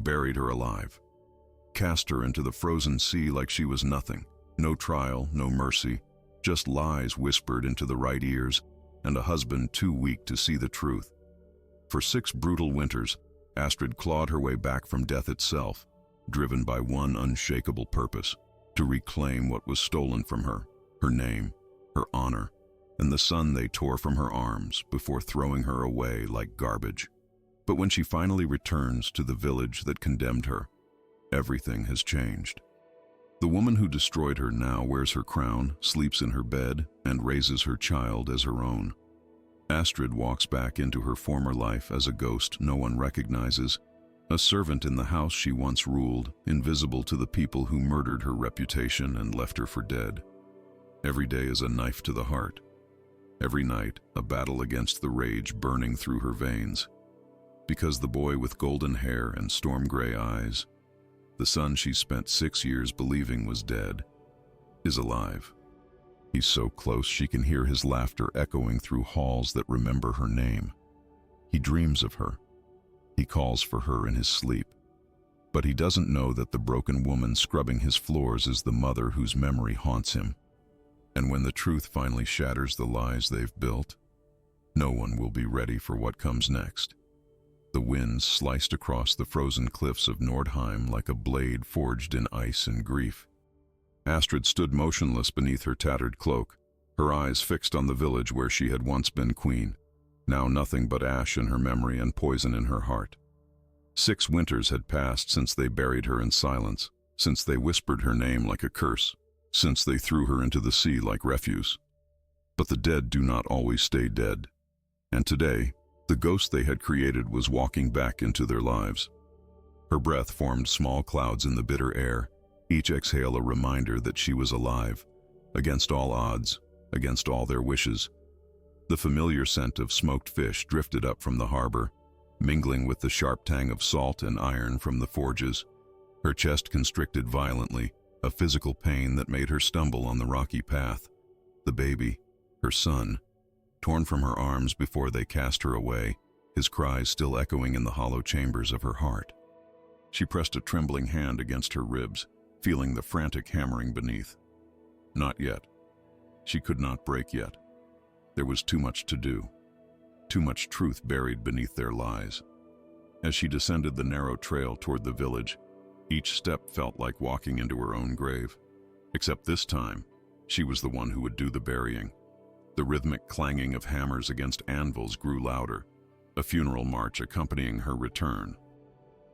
buried her alive. Cast her into the frozen sea like she was nothing. No trial, no mercy, just lies whispered into the right ears, and a husband too weak to see the truth. For 6 brutal winters, Astrid clawed her way back from death itself, driven by one unshakable purpose: to reclaim what was stolen from her name, her honor, and the son they tore from her arms before throwing her away like garbage. But when she finally returns to the village that condemned her, everything has changed. The woman who destroyed her now wears her crown, sleeps in her bed, and raises her child as her own. Astrid walks back into her former life as a ghost no one recognizes, a servant in the house she once ruled, invisible to the people who murdered her reputation and left her for dead. Every day is a knife to the heart. Every night, a battle against the rage burning through her veins. Because the boy with golden hair and storm-gray eyes, the son she spent 6 years believing was dead, is alive. He's so close she can hear his laughter echoing through halls that remember her name. He dreams of her. He calls for her in his sleep. But he doesn't know that the broken woman scrubbing his floors is the mother whose memory haunts him. And when the truth finally shatters the lies they've built, no one will be ready for what comes next. The wind sliced across the frozen cliffs of Nordheim like a blade forged in ice and grief. Astrid stood motionless beneath her tattered cloak, her eyes fixed on the village where she had once been queen, now nothing but ash in her memory and poison in her heart. 6 winters had passed since they buried her in silence, since they whispered her name like a curse, since they threw her into the sea like refuse. But the dead do not always stay dead, and today, the ghost they had created was walking back into their lives. Her breath formed small clouds in the bitter air, each exhale a reminder that she was alive, against all odds, against all their wishes. The familiar scent of smoked fish drifted up from the harbor, mingling with the sharp tang of salt and iron from the forges. Her chest constricted violently, a physical pain that made her stumble on the rocky path. The baby, her son, torn from her arms before they cast her away, his cries still echoing in the hollow chambers of her heart. She pressed a trembling hand against her ribs, feeling the frantic hammering beneath. Not yet. She could not break yet. There was too much to do, too much truth buried beneath their lies. As she descended the narrow trail toward the village, each step felt like walking into her own grave. Except this time, she was the one who would do the burying. The rhythmic clanging of hammers against anvils grew louder, a funeral march accompanying her return.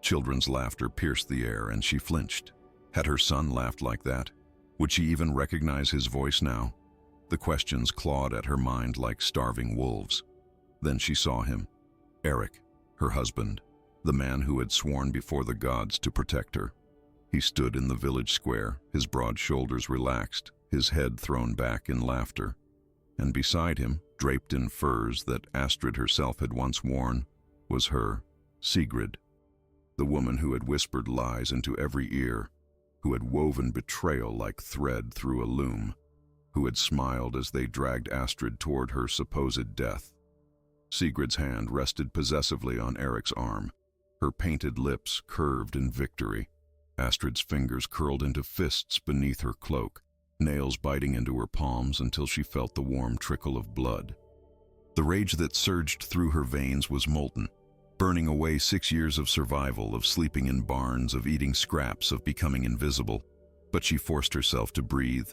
Children's laughter pierced the air, and she flinched. Had her son laughed like that? Would she even recognize his voice now? The questions clawed at her mind like starving wolves. Then she saw him, Eric, her husband, the man who had sworn before the gods to protect her. He stood in the village square, his broad shoulders relaxed, his head thrown back in laughter. And beside him, draped in furs that Astrid herself had once worn, was her, Sigrid, the woman who had whispered lies into every ear, who had woven betrayal like thread through a loom, who had smiled as they dragged Astrid toward her supposed death. Sigrid's hand rested possessively on Eric's arm, her painted lips curved in victory. Astrid's fingers curled into fists beneath her cloak, nails biting into her palms until she felt the warm trickle of blood. The rage that surged through her veins was molten, burning away 6 years of survival, of sleeping in barns, of eating scraps, of becoming invisible. But she forced herself to breathe,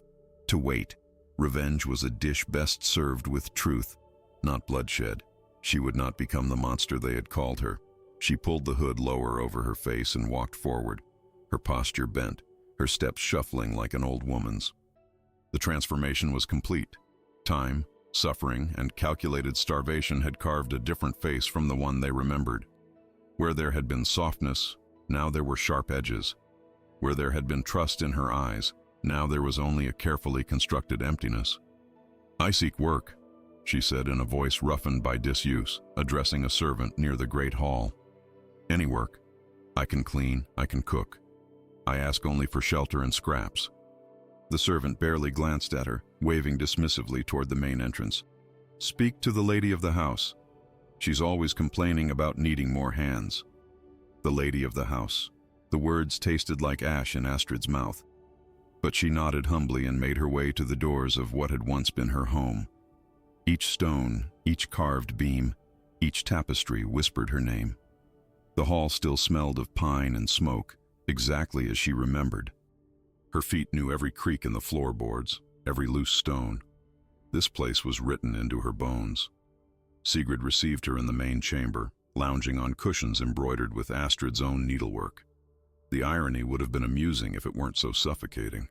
to wait. Revenge was a dish best served with truth, not bloodshed. She would not become the monster they had called her. She pulled the hood lower over her face and walked forward, her posture bent, her steps shuffling like an old woman's. The transformation was complete. Time, suffering, and calculated starvation had carved a different face from the one they remembered. Where there had been softness, now there were sharp edges. Where there had been trust in her eyes, now there was only a carefully constructed emptiness. "I seek work," she said in a voice roughened by disuse, addressing a servant near the great hall. "Any work. I can clean, I can cook. I ask only for shelter and scraps." The servant barely glanced at her, waving dismissively toward the main entrance. "Speak to the lady of the house. She's always complaining about needing more hands." The lady of the house. The words tasted like ash in Astrid's mouth. But she nodded humbly and made her way to the doors of what had once been her home. Each stone, each carved beam, each tapestry whispered her name. The hall still smelled of pine and smoke, exactly as she remembered. Her feet knew every creak in the floorboards, every loose stone. This place was written into her bones. Sigrid received her in the main chamber, lounging on cushions embroidered with Astrid's own needlework. The irony would have been amusing if it weren't so suffocating.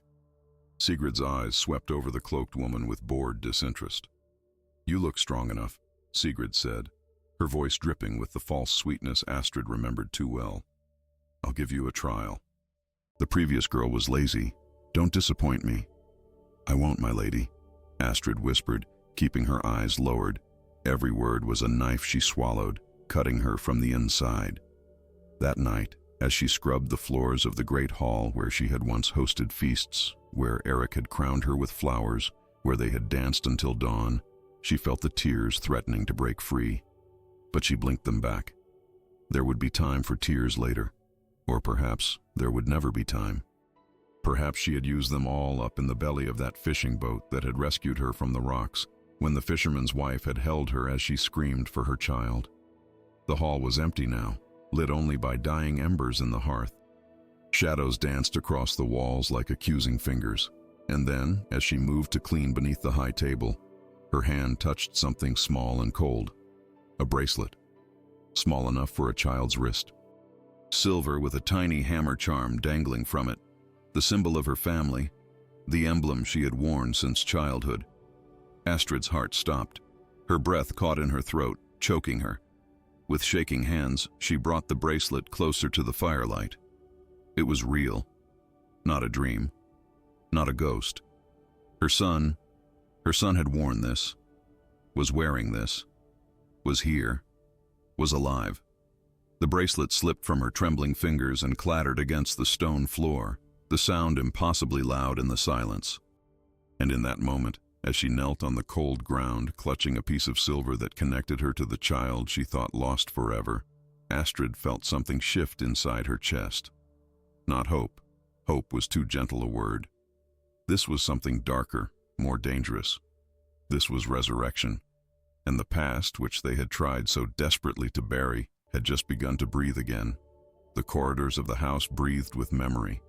Sigrid's eyes swept over the cloaked woman with bored disinterest. "You look strong enough," Sigrid said, her voice dripping with the false sweetness Astrid remembered too well. "I'll give you a trial. The previous girl was lazy. Don't disappoint me." "I won't, my lady," Astrid whispered, keeping her eyes lowered. Every word was a knife she swallowed, cutting her from the inside. That night, as she scrubbed the floors of the great hall where she had once hosted feasts, where Eric had crowned her with flowers, where they had danced until dawn, she felt the tears threatening to break free. But she blinked them back. There would be time for tears later, or perhaps there would never be time. Perhaps she had used them all up in the belly of that fishing boat that had rescued her from the rocks, when the fisherman's wife had held her as she screamed for her child. The hall was empty now, lit only by dying embers in the hearth. Shadows danced across the walls like accusing fingers, and then, as she moved to clean beneath the high table, her hand touched something small and cold. A bracelet, small enough for a child's wrist. Silver with a tiny hammer charm dangling from it, the symbol of her family, the emblem she had worn since childhood. Astrid's heart stopped. Her breath caught in her throat, choking her. With shaking hands, she brought the bracelet closer to the firelight. It was real. Not a dream. Not a ghost. Her son had worn this, was wearing this, was here, was alive. The bracelet slipped from her trembling fingers and clattered against the stone floor, the sound impossibly loud in the silence. And in that moment, as she knelt on the cold ground, clutching a piece of silver that connected her to the child she thought lost forever, Astrid felt something shift inside her chest. Not hope. Hope was too gentle a word. This was something darker, more dangerous. This was resurrection. And the past, which they had tried so desperately to bury, had just begun to breathe again. The corridors of the house breathed with memory.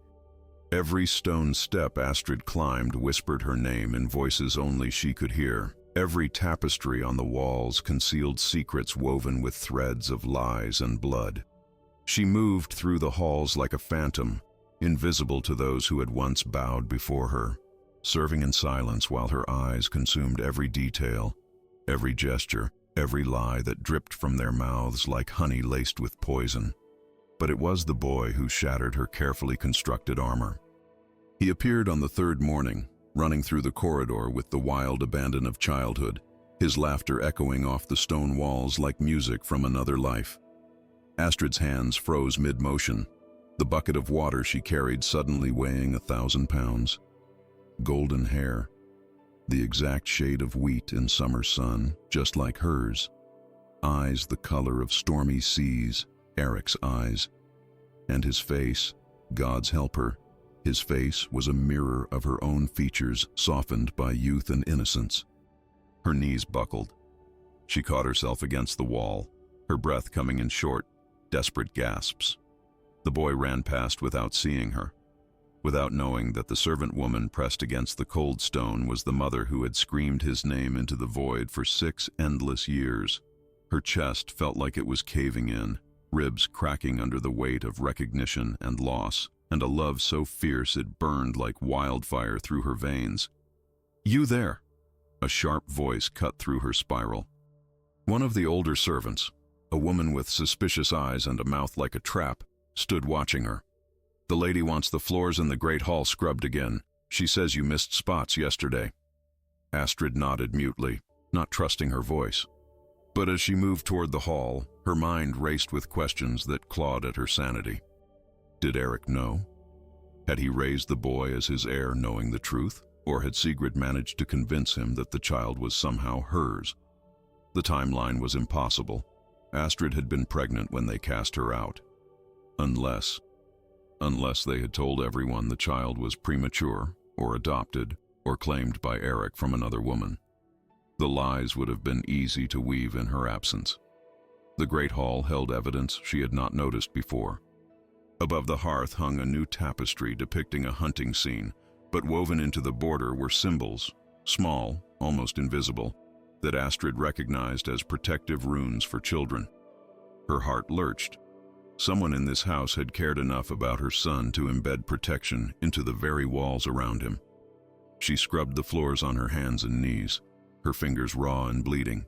Every stone step Astrid climbed whispered her name in voices only she could hear. Every tapestry on the walls concealed secrets woven with threads of lies and blood. She moved through the halls like a phantom, invisible to those who had once bowed before her, serving in silence while her eyes consumed every detail, every gesture, every lie that dripped from their mouths like honey laced with poison. But it was the boy who shattered her carefully constructed armor. He appeared on the third morning, running through the corridor with the wild abandon of childhood, his laughter echoing off the stone walls like music from another life. Astrid's hands froze mid-motion, the bucket of water she carried suddenly weighing 1,000 pounds. Golden hair, the exact shade of wheat in summer sun, just like hers. Eyes the color of stormy seas, Eric's eyes. And his face, God's helper, his face was a mirror of her own features softened by youth and innocence. Her knees buckled. She caught herself against the wall, her breath coming in short, desperate gasps. The boy ran past without seeing her, without knowing that the servant woman pressed against the cold stone was the mother who had screamed his name into the void for 6 endless years. Her chest felt like it was caving in, ribs cracking under the weight of recognition and loss, and a love so fierce it burned like wildfire through her veins. "You there!" A sharp voice cut through her spiral. One of the older servants, a woman with suspicious eyes and a mouth like a trap, stood watching her. "The lady wants the floors in the great hall scrubbed again. She says you missed spots yesterday." Astrid nodded mutely, not trusting her voice. But as she moved toward the hall, her mind raced with questions that clawed at her sanity. Did Eric know? Had he raised the boy as his heir knowing the truth, or had Sigrid managed to convince him that the child was somehow hers? The timeline was impossible. Astrid had been pregnant when they cast her out. Unless they had told everyone the child was premature, or adopted, or claimed by Eric from another woman. The lies would have been easy to weave in her absence. The great hall held evidence she had not noticed before. Above the hearth hung a new tapestry depicting a hunting scene, but woven into the border were symbols, small, almost invisible, that Astrid recognized as protective runes for children. Her heart lurched. Someone in this house had cared enough about her son to embed protection into the very walls around him. She scrubbed the floors on her hands and knees, her fingers raw and bleeding,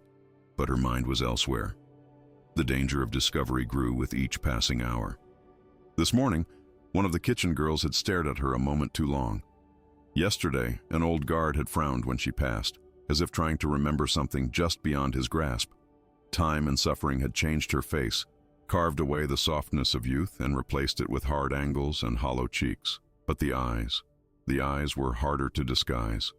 but her mind was elsewhere. The danger of discovery grew with each passing hour. This morning, one of the kitchen girls had stared at her a moment too long. Yesterday, an old guard had frowned when she passed, as if trying to remember something just beyond his grasp. Time and suffering had changed her face, carved away the softness of youth and replaced it with hard angles and hollow cheeks. But the eyes were harder to disguise.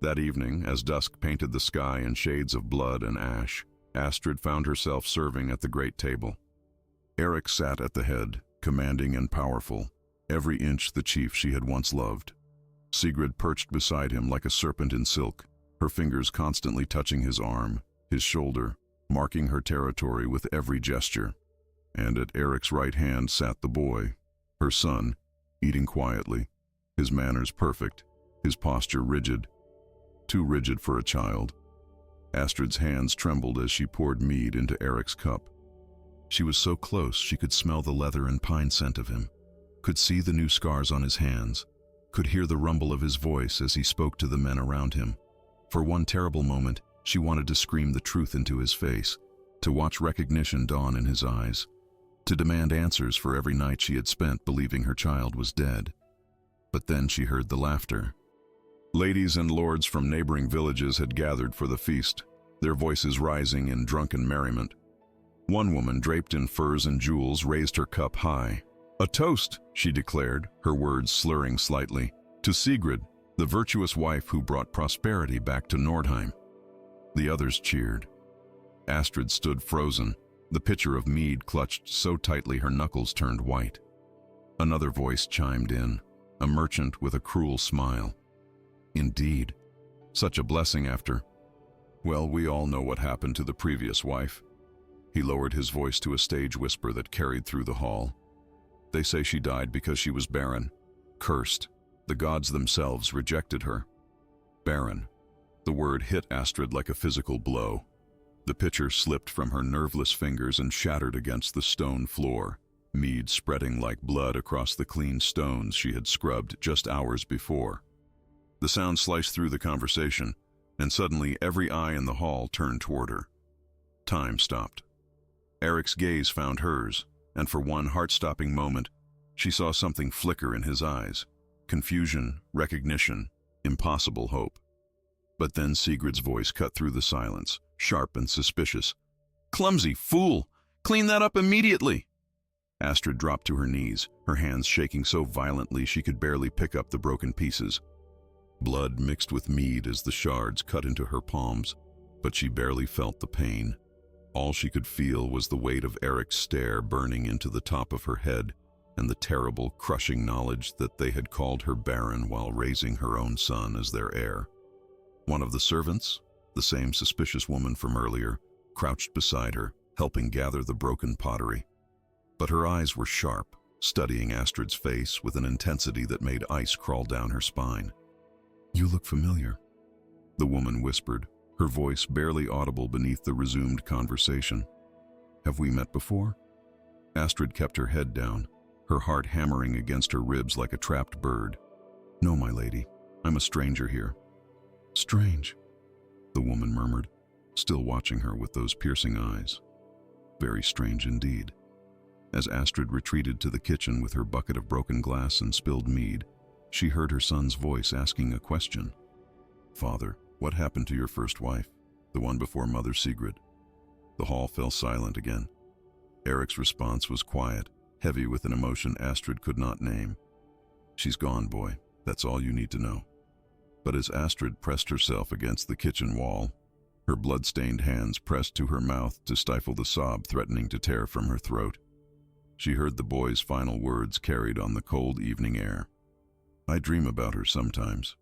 That evening, as dusk painted the sky in shades of blood and ash, Astrid found herself serving at the great table. Eric sat at the head, commanding and powerful, every inch the chief she had once loved. Sigrid perched beside him like a serpent in silk, her fingers constantly touching his arm, his shoulder, marking her territory with every gesture. And at Eric's right hand sat the boy, her son, eating quietly, his manners perfect, his posture rigid, too rigid for a child. Astrid's hands trembled as she poured mead into Eric's cup. She was so close she could smell the leather and pine scent of him, could see the new scars on his hands, could hear the rumble of his voice as he spoke to the men around him. For one terrible moment, she wanted to scream the truth into his face, to watch recognition dawn in his eyes, to demand answers for every night she had spent believing her child was dead. But then she heard the laughter. Ladies and lords from neighboring villages had gathered for the feast, their voices rising in drunken merriment. One woman, draped in furs and jewels, raised her cup high. "A toast," she declared, her words slurring slightly, "to Sigrid, the virtuous wife who brought prosperity back to Nordheim." The others cheered. Astrid stood frozen, the pitcher of mead clutched so tightly her knuckles turned white. Another voice chimed in, a merchant with a cruel smile. "Indeed, such a blessing after... Well, we all know what happened to the previous wife." He lowered his voice to a stage whisper that carried through the hall. "They say she died because she was barren, cursed. The gods themselves rejected her." Barren. The word hit Astrid like a physical blow. The pitcher slipped from her nerveless fingers and shattered against the stone floor, mead spreading like blood across the clean stones she had scrubbed just hours before. The sound sliced through the conversation, and suddenly every eye in the hall turned toward her. Time stopped. Eric's gaze found hers, and for one heart-stopping moment, she saw something flicker in his eyes. Confusion, recognition, impossible hope. But then Sigrid's voice cut through the silence, sharp and suspicious. "Clumsy fool! Clean that up immediately!" Astrid dropped to her knees, her hands shaking so violently she could barely pick up the broken pieces. Blood mixed with mead as the shards cut into her palms, but she barely felt the pain. All she could feel was the weight of Eric's stare burning into the top of her head, and the terrible, crushing knowledge that they had called her barren while raising her own son as their heir. One of the servants, the same suspicious woman from earlier, crouched beside her, helping gather the broken pottery. But her eyes were sharp, studying Astrid's face with an intensity that made ice crawl down her spine. "You look familiar," the woman whispered, her voice barely audible beneath the resumed conversation. "Have we met before?" Astrid kept her head down, her heart hammering against her ribs like a trapped bird. "No, my lady, I'm a stranger here." "Strange," the woman murmured, still watching her with those piercing eyes. "Very strange indeed." As Astrid retreated to the kitchen with her bucket of broken glass and spilled mead, she heard her son's voice asking a question. "Father, what happened to your first wife, the one before Mother Sigrid?" The hall fell silent again. Eric's response was quiet, heavy with an emotion Astrid could not name. "She's gone, boy. That's all you need to know." But as Astrid pressed herself against the kitchen wall, her blood-stained hands pressed to her mouth to stifle the sob threatening to tear from her throat, She heard the boy's final words carried on the cold evening air. "I dream about her sometimes.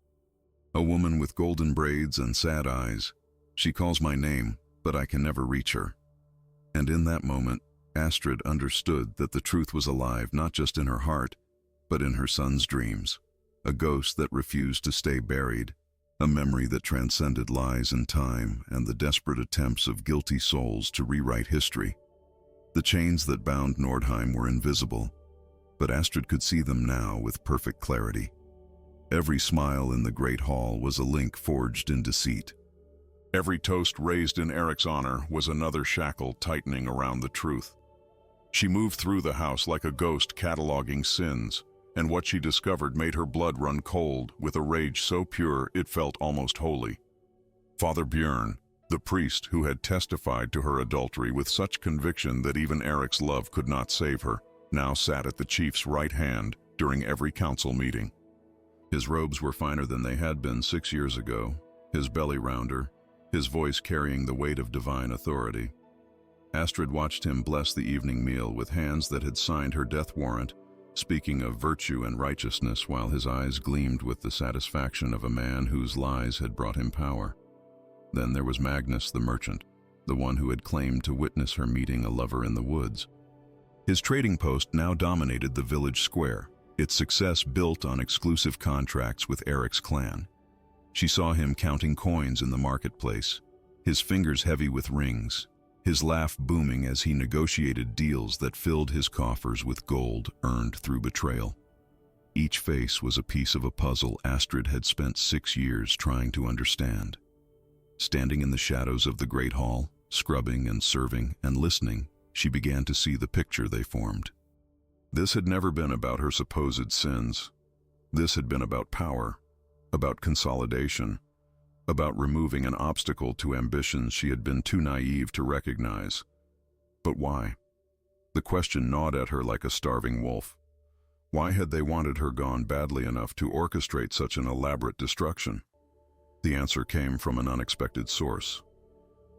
A woman with golden braids and sad eyes. She calls my name, but I can never reach her." And in that moment, Astrid understood that the truth was alive not just in her heart, but in her son's dreams. A ghost that refused to stay buried, a memory that transcended lies and time and the desperate attempts of guilty souls to rewrite history. The chains that bound Nordheim were invisible, but Astrid could see them now with perfect clarity. Every smile in the great hall was a link forged in deceit. Every toast raised in Eric's honor was another shackle tightening around the truth. She moved through the house like a ghost cataloging sins, and what she discovered made her blood run cold with a rage so pure it felt almost holy. Father Björn, the priest who had testified to her adultery with such conviction that even Eric's love could not save her, now sat at the chief's right hand during every council meeting. His robes were finer than they had been 6 years ago, his belly rounder, his voice carrying the weight of divine authority. Astrid watched him bless the evening meal with hands that had signed her death warrant, speaking of virtue and righteousness while his eyes gleamed with the satisfaction of a man whose lies had brought him power. Then there was Magnus the merchant, the one who had claimed to witness her meeting a lover in the woods. His trading post now dominated the village square, its success built on exclusive contracts with Eric's clan. She saw him counting coins in the marketplace, his fingers heavy with rings, his laugh booming as he negotiated deals that filled his coffers with gold earned through betrayal. Each face was a piece of a puzzle Astrid had spent 6 years trying to understand. Standing in the shadows of the great hall, scrubbing and serving and listening, she began to see the picture they formed. This had never been about her supposed sins. This had been about power, about consolidation, about removing an obstacle to ambitions she had been too naive to recognize. But why? The question gnawed at her like a starving wolf. Why had they wanted her gone badly enough to orchestrate such an elaborate destruction? The answer came from an unexpected source.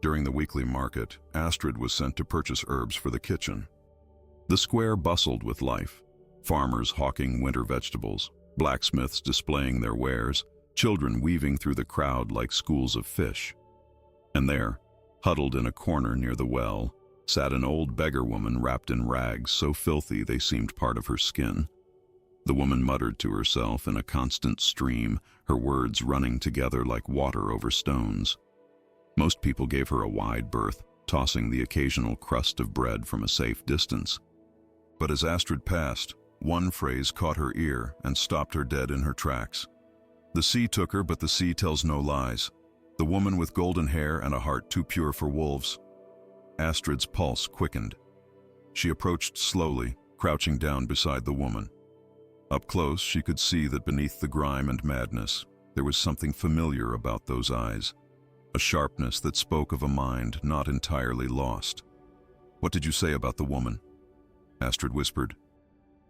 During the weekly market, Astrid was sent to purchase herbs for the kitchen. The square bustled with life, farmers hawking winter vegetables, blacksmiths displaying their wares, children weaving through the crowd like schools of fish. And there, huddled in a corner near the well, sat an old beggar woman wrapped in rags so filthy they seemed part of her skin. The woman muttered to herself in a constant stream, her words running together like water over stones. Most people gave her a wide berth, tossing the occasional crust of bread from a safe distance. But as Astrid passed, one phrase caught her ear and stopped her dead in her tracks. "The sea took her, but the sea tells no lies. The woman with golden hair and a heart too pure for wolves." Astrid's pulse quickened. She approached slowly, crouching down beside the woman. Up close, she could see that beneath the grime and madness, there was something familiar about those eyes, a sharpness that spoke of a mind not entirely lost. "What did you say about the woman?" Astrid whispered.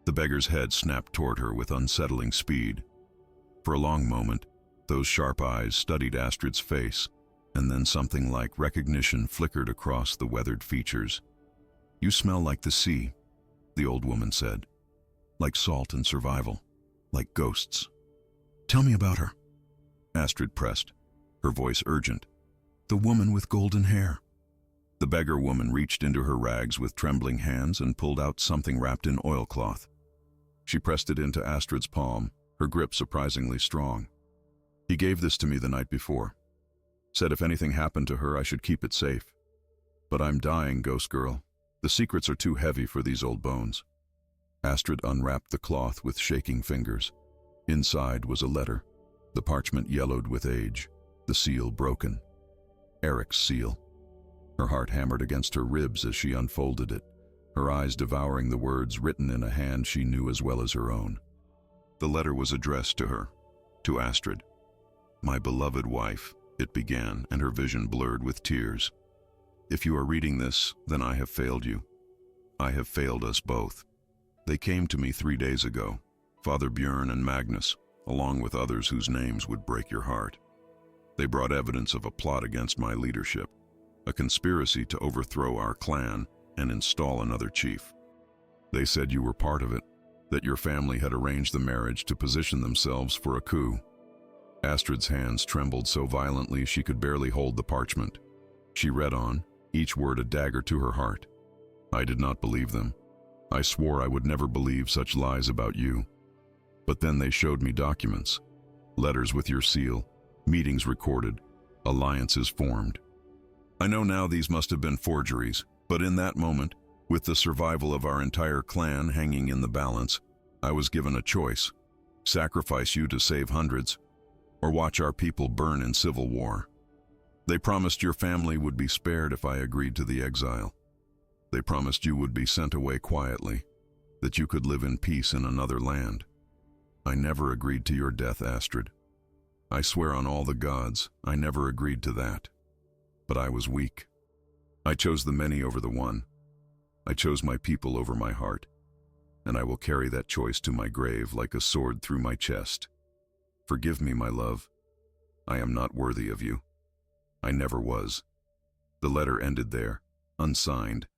The beggar's head snapped toward her with unsettling speed. For a long moment, those sharp eyes studied Astrid's face, and then something like recognition flickered across the weathered features. "You smell like the sea," the old woman said. "Like salt and survival, like ghosts." "Tell me about her," Astrid pressed, her voice urgent. "The woman with golden hair." The beggar woman reached into her rags with trembling hands and pulled out something wrapped in oilcloth. She pressed it into Astrid's palm, her grip surprisingly strong. "He gave this to me the night before. Said if anything happened to her, I should keep it safe. But I'm dying, ghost girl. The secrets are too heavy for these old bones." Astrid unwrapped the cloth with shaking fingers. Inside was a letter, the parchment yellowed with age, the seal broken. Eric's seal. Her heart hammered against her ribs as she unfolded it, her eyes devouring the words written in a hand she knew as well as her own. The letter was addressed to her, to Astrid. "My beloved wife," it began, and her vision blurred with tears. "If you are reading this, then I have failed you. I have failed us both. They came to me 3 days ago, Father Björn and Magnus, along with others whose names would break your heart. They brought evidence of a plot against my leadership, a conspiracy to overthrow our clan and install another chief. They said you were part of it, that your family had arranged the marriage to position themselves for a coup. Astrid's hands trembled so violently she could barely hold the parchment. She read on, each word a dagger to her heart. I did not believe them. I swore I would never believe such lies about you. But then they showed me documents, letters with your seal, meetings recorded, alliances formed. I know now these must have been forgeries, but in that moment, with the survival of our entire clan hanging in the balance, I was given a choice: sacrifice you to save hundreds, or watch our people burn in civil war. They promised your family would be spared if I agreed to the exile. They promised you would be sent away quietly, that you could live in peace in another land. I never agreed to your death, Astrid. I swear on all the gods, I never agreed to that. But I was weak. I chose the many over the one. I chose my people over my heart, and I will carry that choice to my grave like a sword through my chest. Forgive me, my love. I am not worthy of you. I never was. The letter ended there, unsigned,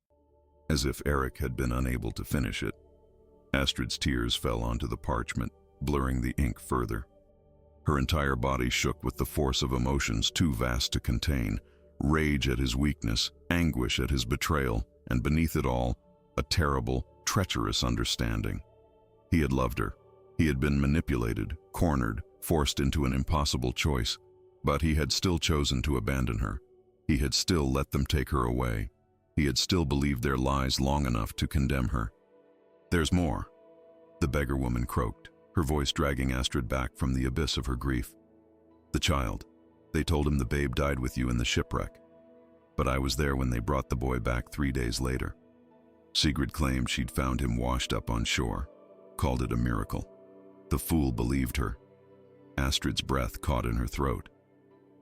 as if Eric had been unable to finish it. Astrid's tears fell onto the parchment, blurring the ink further. Her entire body shook with the force of emotions too vast to contain: rage at his weakness, anguish at his betrayal, and beneath it all, a terrible, treacherous understanding. He had loved her. He had been manipulated, cornered, forced into an impossible choice, but he had still chosen to abandon her. He had still let them take her away. He had still believed their lies long enough to condemn her. There's more, the beggar woman croaked, her voice dragging Astrid back from the abyss of her grief. The child. They told him the babe died with you in the shipwreck. But I was there when they brought the boy back 3 days later. Sigrid claimed she'd found him washed up on shore, called it a miracle. The fool believed her. Astrid's breath caught in her throat.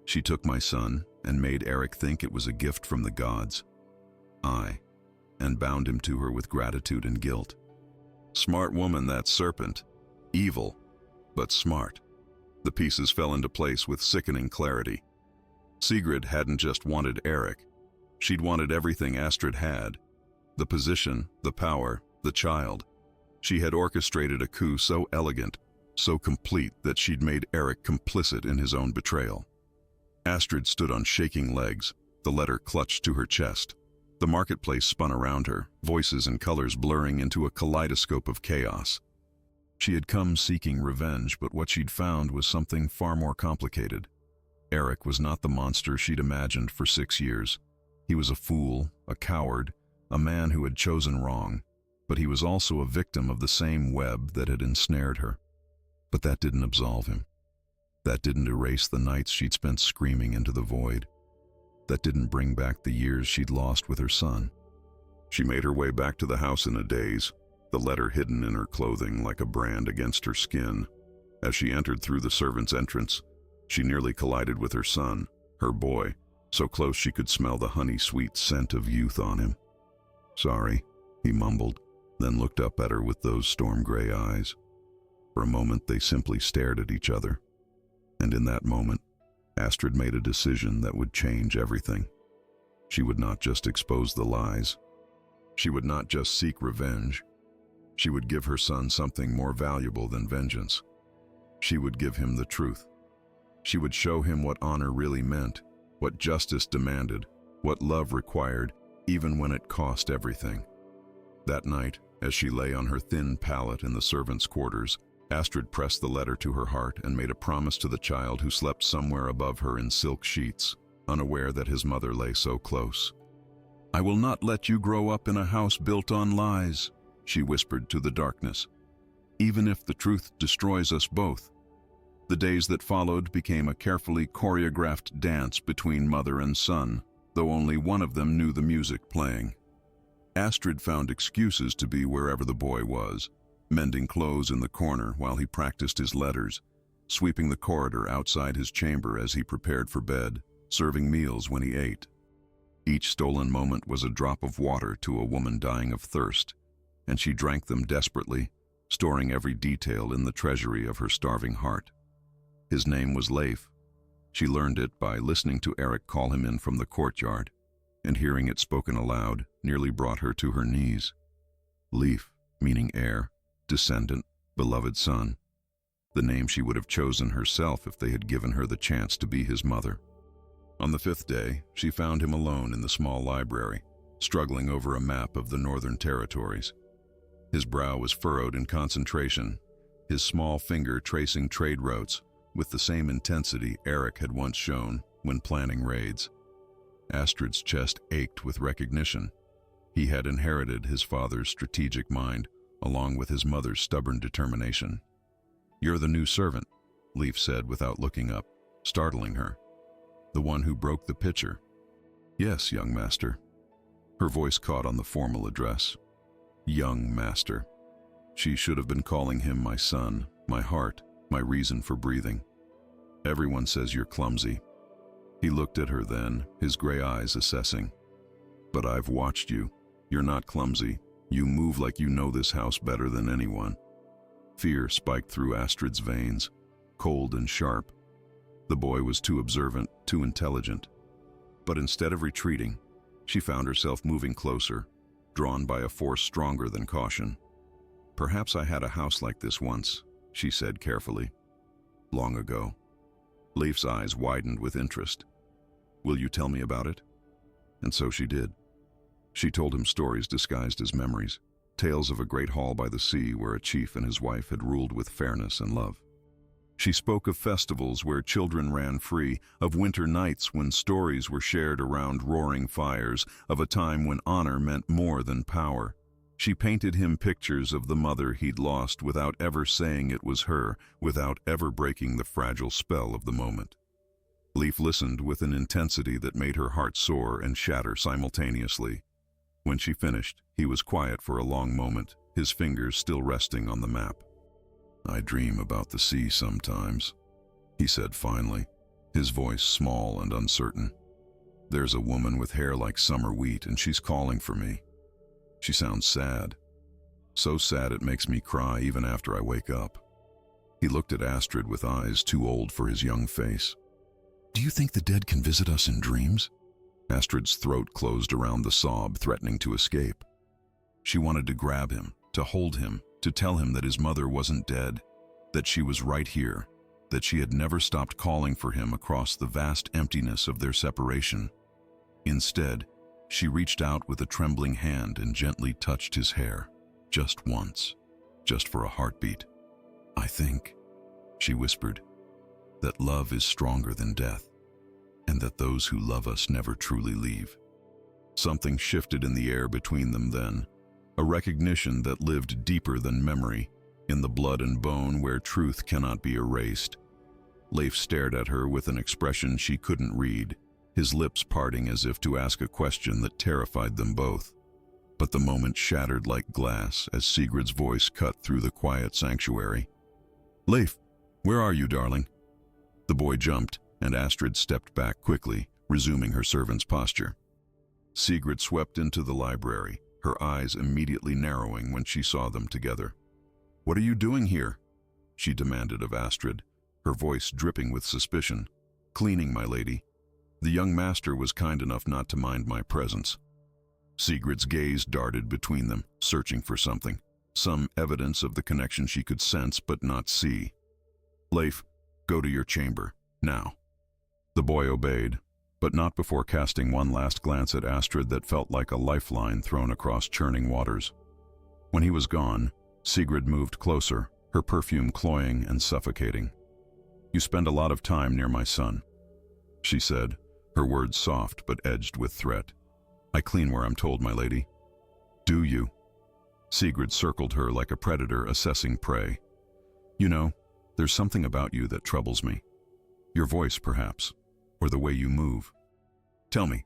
She took my son and made Eric think it was a gift from the gods. And bound him to her with gratitude and guilt. Smart woman, that serpent. Evil, but smart. The pieces fell into place with sickening clarity. Sigrid hadn't just wanted Eric. She'd wanted everything Astrid had. The position, the power, the child. She had orchestrated a coup so elegant, so complete that she'd made Eric complicit in his own betrayal. Astrid stood on shaking legs, the letter clutched to her chest. The marketplace spun around her, voices and colors blurring into a kaleidoscope of chaos. She had come seeking revenge, but what she'd found was something far more complicated. Eric was not the monster she'd imagined for 6 years. He was a fool, a coward, a man who had chosen wrong, but he was also a victim of the same web that had ensnared her. But that didn't absolve him. That didn't erase the nights she'd spent screaming into the void. That didn't bring back the years she'd lost with her son. She made her way back to the house in a daze, the letter hidden in her clothing like a brand against her skin. As she entered through the servant's entrance, she nearly collided with her son, her boy, so close she could smell the honey-sweet scent of youth on him. "Sorry," he mumbled, then looked up at her with those storm-gray eyes. For a moment they simply stared at each other. And in that moment, Astrid made a decision that would change everything. She would not just expose the lies. She would not just seek revenge. She would give her son something more valuable than vengeance. She would give him the truth. She would show him what honor really meant, what justice demanded, what love required, even when it cost everything. That night, as she lay on her thin pallet in the servants' quarters, Astrid pressed the letter to her heart and made a promise to the child who slept somewhere above her in silk sheets, unaware that his mother lay so close. "I will not let you grow up in a house built on lies," she whispered to the darkness, "even if the truth destroys us both." The days that followed became a carefully choreographed dance between mother and son, though only one of them knew the music playing. Astrid found excuses to be wherever the boy was, mending clothes in the corner while he practiced his letters, sweeping the corridor outside his chamber as he prepared for bed, serving meals when he ate. Each stolen moment was a drop of water to a woman dying of thirst, and she drank them desperately, storing every detail in the treasury of her starving heart. His name was Leif. She learned it by listening to Eric call him in from the courtyard, and hearing it spoken aloud nearly brought her to her knees. Leif, meaning heir, descendant, beloved son. The name she would have chosen herself if they had given her the chance to be his mother. On the 5th day, she found him alone in the small library, struggling over a map of the Northern Territories. His brow was furrowed in concentration, his small finger tracing trade routes with the same intensity Eric had once shown when planning raids. Astrid's chest ached with recognition. He had inherited his father's strategic mind, along with his mother's stubborn determination. "You're the new servant," Leif said without looking up, startling her. "The one who broke the pitcher." "Yes, young master." Her voice caught on the formal address. Young master. She should have been calling him my son, my heart, my reason for breathing. "Everyone says you're clumsy." He looked at her then, his gray eyes assessing. "But I've watched you. You're not clumsy. You move like you know this house better than anyone." Fear spiked through Astrid's veins, cold and sharp. The boy was too observant, too intelligent. But instead of retreating, she found herself moving closer, drawn by a force stronger than caution. "Perhaps I had a house like this once," she said carefully. "Long ago." Leif's eyes widened with interest. "Will you tell me about it?" And so she did. She told him stories disguised as memories, tales of a great hall by the sea where a chief and his wife had ruled with fairness and love. She spoke of festivals where children ran free, of winter nights when stories were shared around roaring fires, of a time when honor meant more than power. She painted him pictures of the mother he'd lost without ever saying it was her, without ever breaking the fragile spell of the moment. Leif listened with an intensity that made her heart soar and shatter simultaneously. When she finished, he was quiet for a long moment, his fingers still resting on the map. "I dream about the sea sometimes," he said finally, his voice small and uncertain. "There's a woman with hair like summer wheat, and she's calling for me. She sounds sad. So sad it makes me cry even after I wake up." He looked at Astrid with eyes too old for his young face. "Do you think the dead can visit us in dreams?" Astrid's throat closed around the sob, threatening to escape. She wanted to grab him, to hold him, to tell him that his mother wasn't dead, that she was right here, that she had never stopped calling for him across the vast emptiness of their separation. Instead, she reached out with a trembling hand and gently touched his hair, just once, just for a heartbeat. "I think," she whispered, "that love is stronger than death, and that those who love us never truly leave." Something shifted in the air between them then, a recognition that lived deeper than memory, in the blood and bone where truth cannot be erased. Leif stared at her with an expression she couldn't read, his lips parting as if to ask a question that terrified them both. But the moment shattered like glass as Sigrid's voice cut through the quiet sanctuary. "Leif, where are you, darling?" The boy jumped, and Astrid stepped back quickly, resuming her servant's posture. Sigrid swept into the library, her eyes immediately narrowing when she saw them together. "What are you doing here?" she demanded of Astrid, her voice dripping with suspicion. "Cleaning, my lady. The young master was kind enough not to mind my presence." Sigrid's gaze darted between them, searching for something, some evidence of the connection she could sense but not see. "Leif, go to your chamber, now." The boy obeyed, but not before casting one last glance at Astrid that felt like a lifeline thrown across churning waters. When he was gone, Sigrid moved closer, her perfume cloying and suffocating. "You spend a lot of time near my son," she said, her words soft but edged with threat. "I clean where I'm told, my lady." "Do you?" Sigrid circled her like a predator assessing prey. "You know, there's something about you that troubles me. Your voice, perhaps, or the way you move. Tell me,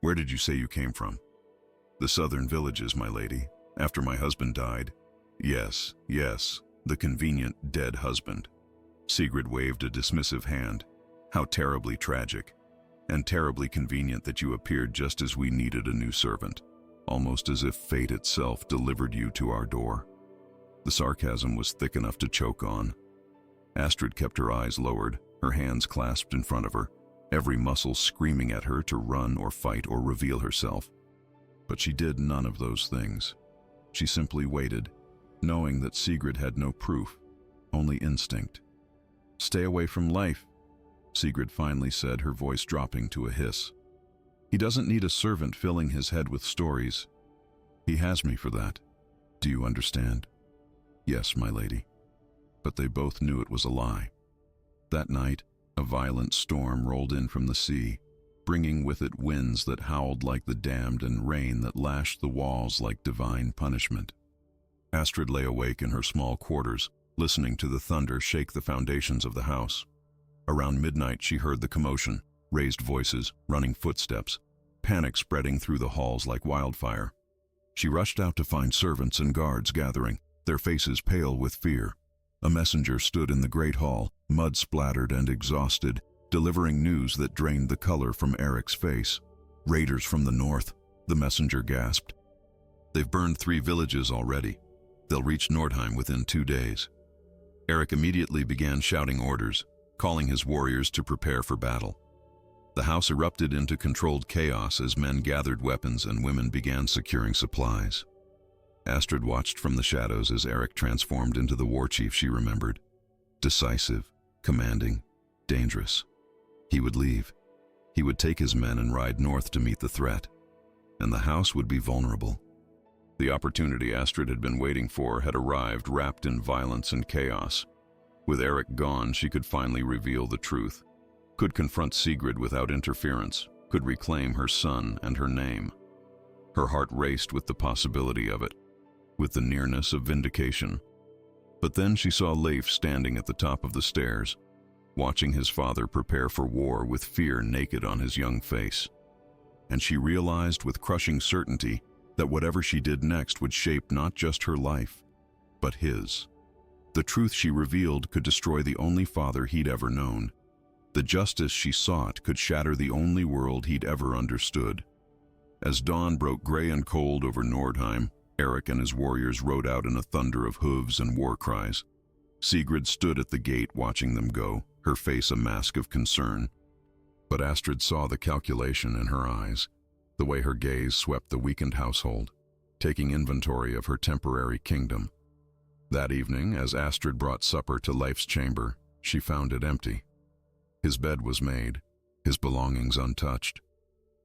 where did you say you came from?" "The southern villages, my lady, after my husband died." Yes, the convenient dead husband." Sigrid waved a dismissive hand. "How terribly tragic, and terribly convenient that you appeared just as we needed a new servant, almost as if fate itself delivered you to our door." The sarcasm was thick enough to choke on. Astrid kept her eyes lowered, her hands clasped in front of her, every muscle screaming at her to run or fight or reveal herself. But she did none of those things. She simply waited, knowing that Sigrid had no proof, only instinct. "Stay away from Leif," Sigrid finally said, her voice dropping to a hiss. "He doesn't need a servant filling his head with stories. He has me for that. Do you understand?" "Yes, my lady." But they both knew it was a lie. That night, a violent storm rolled in from the sea, bringing with it winds that howled like the damned and rain that lashed the walls like divine punishment. Astrid lay awake in her small quarters, listening to the thunder shake the foundations of the house. Around midnight she heard the commotion, raised voices, running footsteps, panic spreading through the halls like wildfire. She rushed out to find servants and guards gathering, their faces pale with fear. A messenger stood in the great hall, mud-splattered and exhausted, delivering news that drained the color from Eric's face. "Raiders from the north," the messenger gasped. "They've burned 3 villages already. They'll reach Nordheim within 2 days." Eric immediately began shouting orders, calling his warriors to prepare for battle. The house erupted into controlled chaos as men gathered weapons and women began securing supplies. Astrid watched from the shadows as Eric transformed into the war chief she remembered. Decisive, commanding, dangerous. He would leave. He would take his men and ride north to meet the threat. And the house would be vulnerable. The opportunity Astrid had been waiting for had arrived, wrapped in violence and chaos. With Eric gone, she could finally reveal the truth, could confront Sigrid without interference, could reclaim her son and her name. Her heart raced with the possibility of it, with the nearness of vindication. But then she saw Leif standing at the top of the stairs, watching his father prepare for war with fear naked on his young face. And she realized with crushing certainty that whatever she did next would shape not just her life, but his. The truth she revealed could destroy the only father he'd ever known. The justice she sought could shatter the only world he'd ever understood. As dawn broke gray and cold over Nordheim, Eric and his warriors rode out in a thunder of hooves and war cries. Sigrid stood at the gate watching them go, her face a mask of concern. But Astrid saw the calculation in her eyes, the way her gaze swept the weakened household, taking inventory of her temporary kingdom. That evening, as Astrid brought supper to Leif's chamber, she found it empty. His bed was made, his belongings untouched,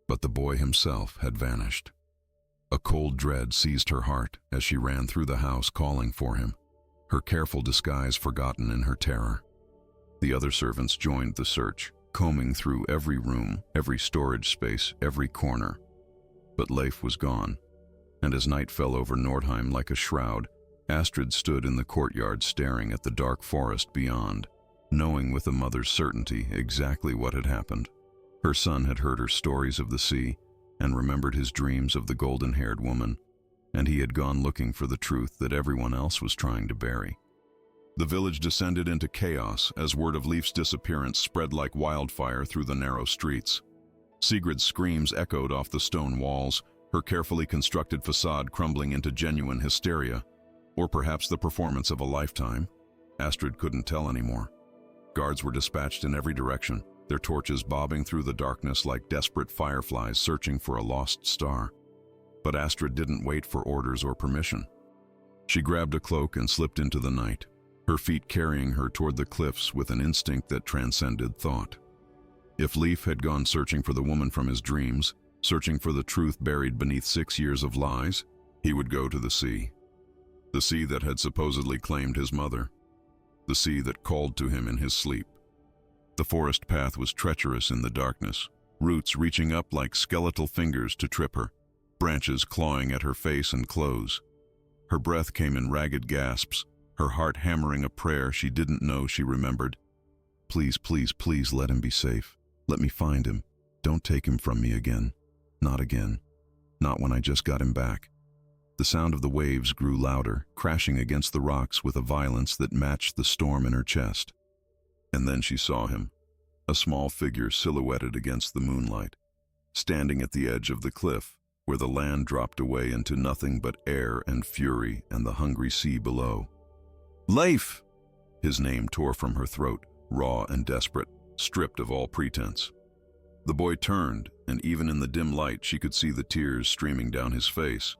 but the boy himself had vanished. A cold dread seized her heart as she ran through the house calling for him, her careful disguise forgotten in her terror. The other servants joined the search, combing through every room, every storage space, every corner. But Leif was gone, and as night fell over Nordheim like a shroud, Astrid stood in the courtyard staring at the dark forest beyond, knowing with a mother's certainty exactly what had happened. Her son had heard her stories of the sea and remembered his dreams of the golden-haired woman, and he had gone looking for the truth that everyone else was trying to bury. The village descended into chaos as word of Leif's disappearance spread like wildfire through the narrow streets. Sigrid's screams echoed off the stone walls, her carefully constructed facade crumbling into genuine hysteria. Or perhaps the performance of a lifetime. Astrid couldn't tell anymore. Guards were dispatched in every direction, their torches bobbing through the darkness like desperate fireflies searching for a lost star. But Astrid didn't wait for orders or permission. She grabbed a cloak and slipped into the night, her feet carrying her toward the cliffs with an instinct that transcended thought. If Leif had gone searching for the woman from his dreams, searching for the truth buried beneath 6 years of lies, he would go to the sea. The sea that had supposedly claimed his mother. The sea that called to him in his sleep. The forest path was treacherous in the darkness, roots reaching up like skeletal fingers to trip her, branches clawing at her face and clothes. Her breath came in ragged gasps, her heart hammering a prayer she didn't know she remembered. "Please, please, please let him be safe. Let me find him. Don't take him from me again. Not again. Not when I just got him back." The sound of the waves grew louder, crashing against the rocks with a violence that matched the storm in her chest. And then she saw him, a small figure silhouetted against the moonlight, standing at the edge of the cliff, where the land dropped away into nothing but air and fury and the hungry sea below. "Leif!" His name tore from her throat, raw and desperate, stripped of all pretense. The boy turned, and even in the dim light she could see the tears streaming down his face.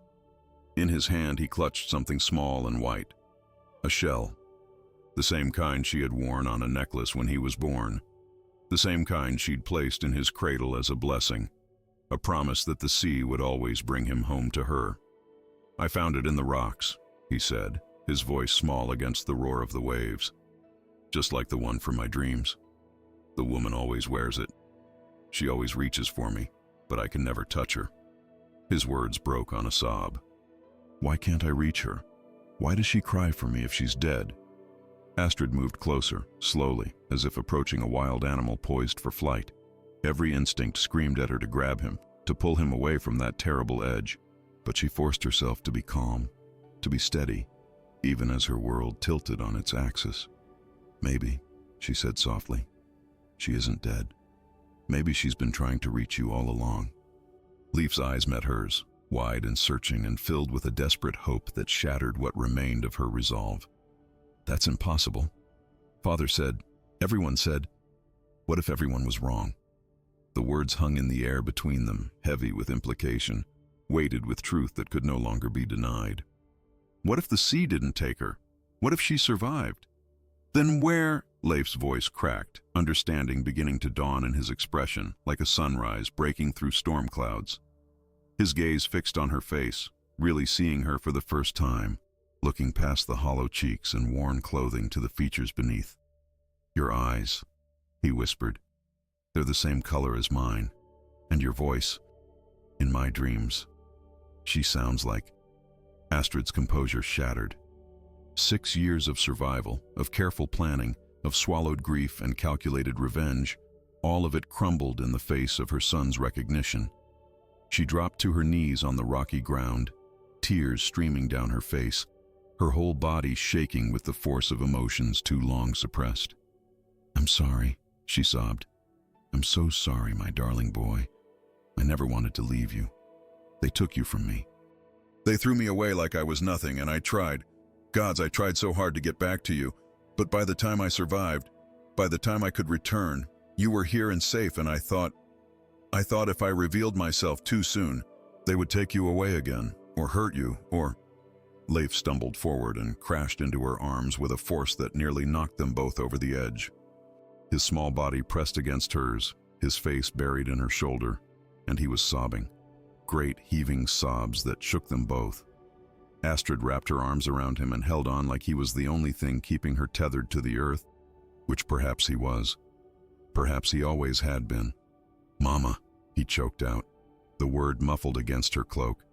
In his hand he clutched something small and white. A shell. The same kind she had worn on a necklace when he was born. The same kind she'd placed in his cradle as a blessing. A promise that the sea would always bring him home to her. "I found it in the rocks," he said, his voice small against the roar of the waves. "Just like the one from my dreams. The woman always wears it. She always reaches for me, but I can never touch her." His words broke on a sob. "Why can't I reach her? Why does she cry for me if she's dead?" Astrid moved closer, slowly, as if approaching a wild animal poised for flight. Every instinct screamed at her to grab him, to pull him away from that terrible edge. But she forced herself to be calm, to be steady, even as her world tilted on its axis. "Maybe," she said softly, "she isn't dead. Maybe she's been trying to reach you all along." Leif's eyes met hers, wide and searching and filled with a desperate hope that shattered what remained of her resolve. "That's impossible. Father said, everyone said, what if everyone was wrong?" The words hung in the air between them, heavy with implication, weighted with truth that could no longer be denied. What if the sea didn't take her? What if she survived? Then where? Leif's voice cracked, understanding beginning to dawn in his expression, like a sunrise breaking through storm clouds. His gaze fixed on her face, really seeing her for the first time, looking past the hollow cheeks and worn clothing to the features beneath. "Your eyes," he whispered. "They're the same color as mine. And your voice, in my dreams, she sounds like..." Astrid's composure shattered. 6 years of survival, of careful planning, of swallowed grief and calculated revenge, all of it crumbled in the face of her son's recognition. She dropped to her knees on the rocky ground, tears streaming down her face, her whole body shaking with the force of emotions too long suppressed. "I'm sorry," she sobbed. "I'm so sorry, my darling boy. I never wanted to leave you. They took you from me. They threw me away like I was nothing, and I tried. Gods, I tried so hard to get back to you. But by the time I survived, by the time I could return, you were here and safe, and I thought if I revealed myself too soon, they would take you away again, or hurt you, or..." Leif stumbled forward and crashed into her arms with a force that nearly knocked them both over the edge. His small body pressed against hers, his face buried in her shoulder, and he was sobbing. Great heaving sobs that shook them both. Astrid wrapped her arms around him and held on like he was the only thing keeping her tethered to the earth, which perhaps he was. Perhaps he always had been. "Mama," he choked out, the word muffled against her cloak.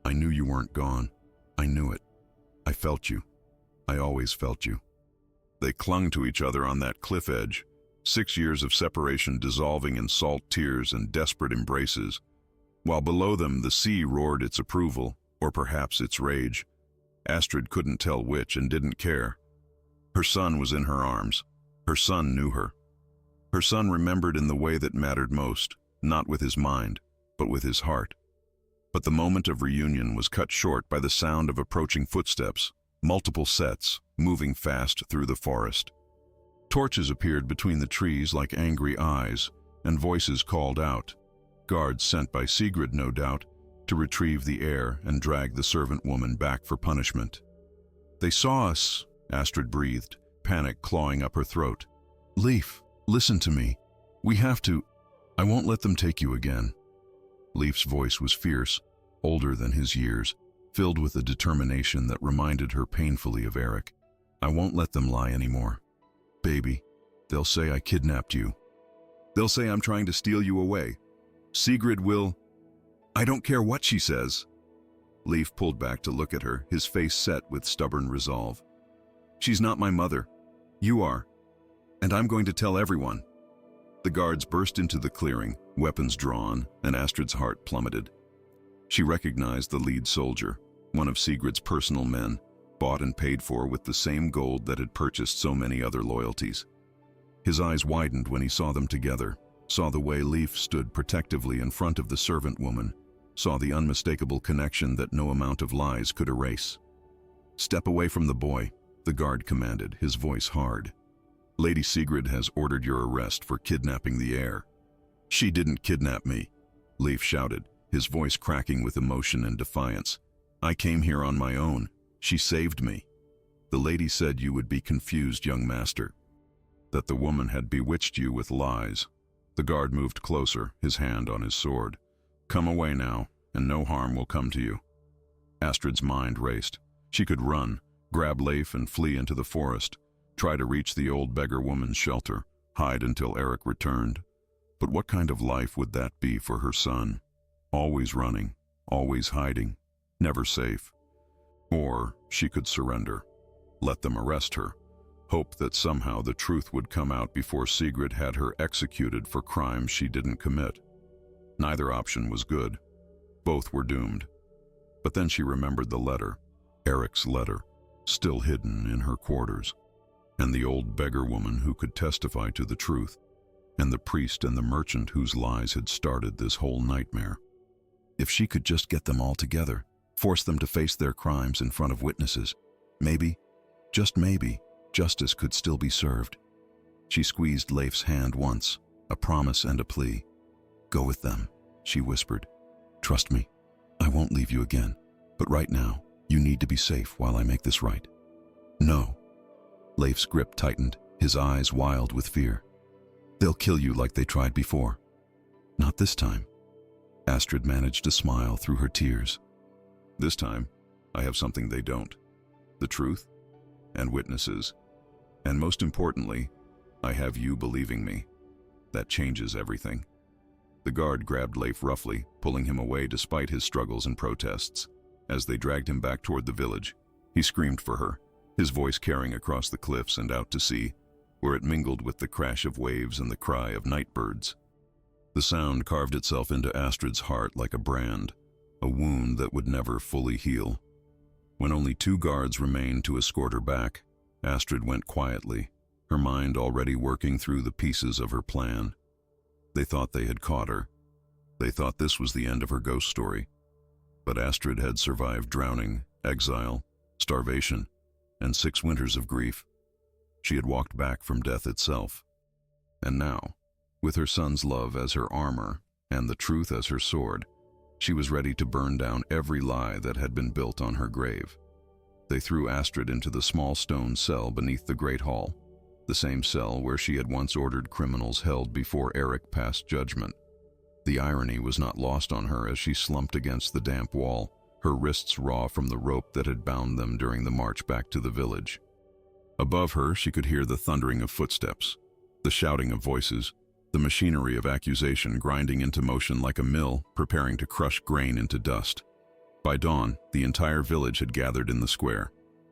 "I knew you weren't gone. I knew it. I felt you. I always felt you." They clung to each other on that cliff edge, 6 years of separation dissolving in salt tears and desperate embraces, while below them the sea roared its approval, or perhaps its rage. Astrid couldn't tell which and didn't care. Her son was in her arms. Her son knew her. Her son remembered in the way that mattered most, not with his mind, but with his heart. But the moment of reunion was cut short by the sound of approaching footsteps, multiple sets, moving fast through the forest. Torches appeared between the trees like angry eyes, and voices called out. Guards sent by Sigrid, no doubt, to retrieve the heir and drag the servant woman back for punishment. "They saw us," Astrid breathed, panic clawing up her throat. "Leif, listen to me. We have to. I won't let them take you again." Leif's voice was fierce, older than his years, filled with a determination that reminded her painfully of Eric. "I won't let them lie anymore. Baby, they'll say I kidnapped you. They'll say I'm trying to steal you away. Sigrid will... I don't care what she says." Leif pulled back to look at her, his face set with stubborn resolve. "She's not my mother. You are. And I'm going to tell everyone." The guards burst into the clearing, weapons drawn, and Astrid's heart plummeted. She recognized the lead soldier, one of Sigrid's personal men, bought and paid for with the same gold that had purchased so many other loyalties. His eyes widened when he saw them together, saw the way Leif stood protectively in front of the servant woman, saw the unmistakable connection that no amount of lies could erase. "Step away from the boy," the guard commanded, his voice hard. "Lady Sigrid has ordered your arrest for kidnapping the heir." "She didn't kidnap me," Leif shouted, his voice cracking with emotion and defiance. I came here on my own. She saved me. The lady said you would be confused, young master, that the woman had bewitched you with lies. The guard moved closer, his hand on his sword. Come away now, and no harm will come to you. Astrid's mind raced. She could run, grab Leif and flee into the forest, try to reach the old beggar woman's shelter, hide until Eric returned. But what kind of life would that be for her son? Always running, always hiding, never safe. Or she could surrender, let them arrest her, hope that somehow the truth would come out before Sigrid had her executed for crimes she didn't commit. Neither option was good. Both were doomed. But then she remembered the letter, Eric's letter, still hidden in her quarters, and the old beggar woman who could testify to the truth, and the priest and the merchant whose lies had started this whole nightmare. If she could just get them all together, force them to face their crimes in front of witnesses, maybe, just maybe, justice could still be served. She squeezed Leif's hand once, a promise and a plea. Go with them, she whispered. Trust me, I won't leave you again, but right now, you need to be safe while I make this right. No. Leif's grip tightened, his eyes wild with fear. They'll kill you like they tried before. Not this time. Astrid managed to smile through her tears. This time, I have something they don't. The truth, and witnesses. And most importantly, I have you believing me. That changes everything. The guard grabbed Leif roughly, pulling him away despite his struggles and protests. As they dragged him back toward the village, he screamed for her, his voice carrying across the cliffs and out to sea, where it mingled with the crash of waves and the cry of night birds. The sound carved itself into Astrid's heart like a brand, a wound that would never fully heal. When only 2 guards remained to escort her back, Astrid went quietly, her mind already working through the pieces of her plan. They thought they had caught her. They thought this was the end of her ghost story. But Astrid had survived drowning, exile, starvation, and 6 winters of grief. She had walked back from death itself. And now, with her son's love as her armor and the truth as her sword, she was ready to burn down every lie that had been built on her grave. They threw Astrid into the small stone cell beneath the Great Hall, the same cell where she had once ordered criminals held before Eric passed judgment. The irony was not lost on her as she slumped against the damp wall, her wrists raw from the rope that had bound them during the march back to the village. Above her, she could hear the thundering of footsteps, the shouting of voices, the machinery of accusation grinding into motion like a mill, preparing to crush grain into dust. By dawn, the entire village had gathered in the square.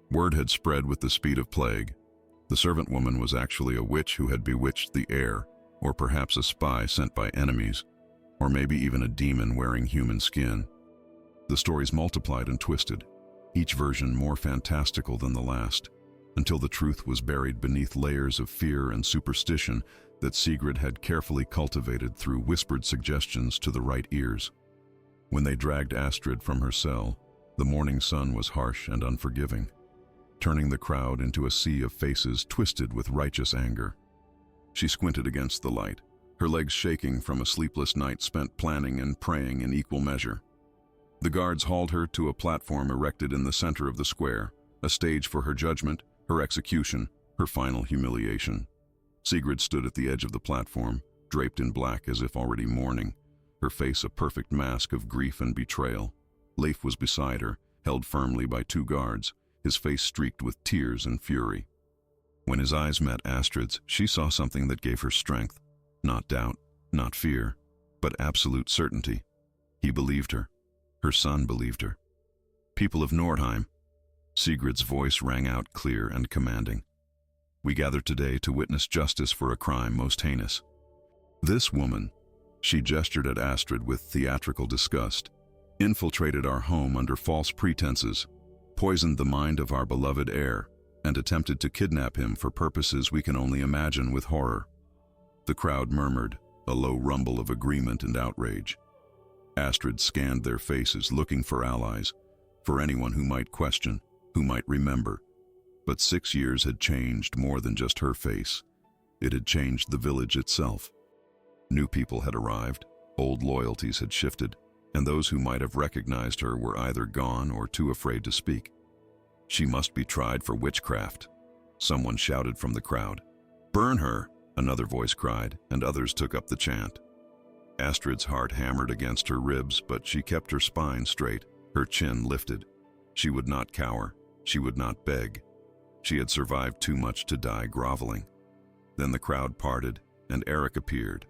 Word had spread with the speed of plague. The servant woman was actually a witch who had bewitched the air, or perhaps a spy sent by enemies, or maybe even a demon wearing human skin. The stories multiplied and twisted, each version more fantastical than the last, until the truth was buried beneath layers of fear and superstition that Sigrid had carefully cultivated through whispered suggestions to the right ears. When they dragged Astrid from her cell, the morning sun was harsh and unforgiving, turning the crowd into a sea of faces twisted with righteous anger. She squinted against the light, her legs shaking from a sleepless night spent planning and praying in equal measure. The guards hauled her to a platform erected in the center of the square, a stage for her judgment, her execution, her final humiliation. Sigrid stood at the edge of the platform, draped in black as if already mourning, her face a perfect mask of grief and betrayal. Leif was beside her, held firmly by 2 guards, his face streaked with tears and fury. When his eyes met Astrid's, she saw something that gave her strength. Not doubt, not fear, but absolute certainty. He believed her. Her son believed her. People of Nordheim, Sigrid's voice rang out clear and commanding. We gather today to witness justice for a crime most heinous. This woman, she gestured at Astrid with theatrical disgust, infiltrated our home under false pretenses, poisoned the mind of our beloved heir, and attempted to kidnap him for purposes we can only imagine with horror. The crowd murmured, a low rumble of agreement and outrage. Astrid scanned their faces, looking for allies, for anyone who might question, who might remember. But 6 years had changed more than just her face. It had changed the village itself. New people had arrived, old loyalties had shifted, and those who might have recognized her were either gone or too afraid to speak. "She must be tried for witchcraft," someone shouted from the crowd. "Burn her," another voice cried, and others took up the chant. Astrid's heart hammered against her ribs, but she kept her spine straight, her chin lifted. She would not cower. She would not beg. She had survived too much to die groveling. Then the crowd parted, and Eric appeared.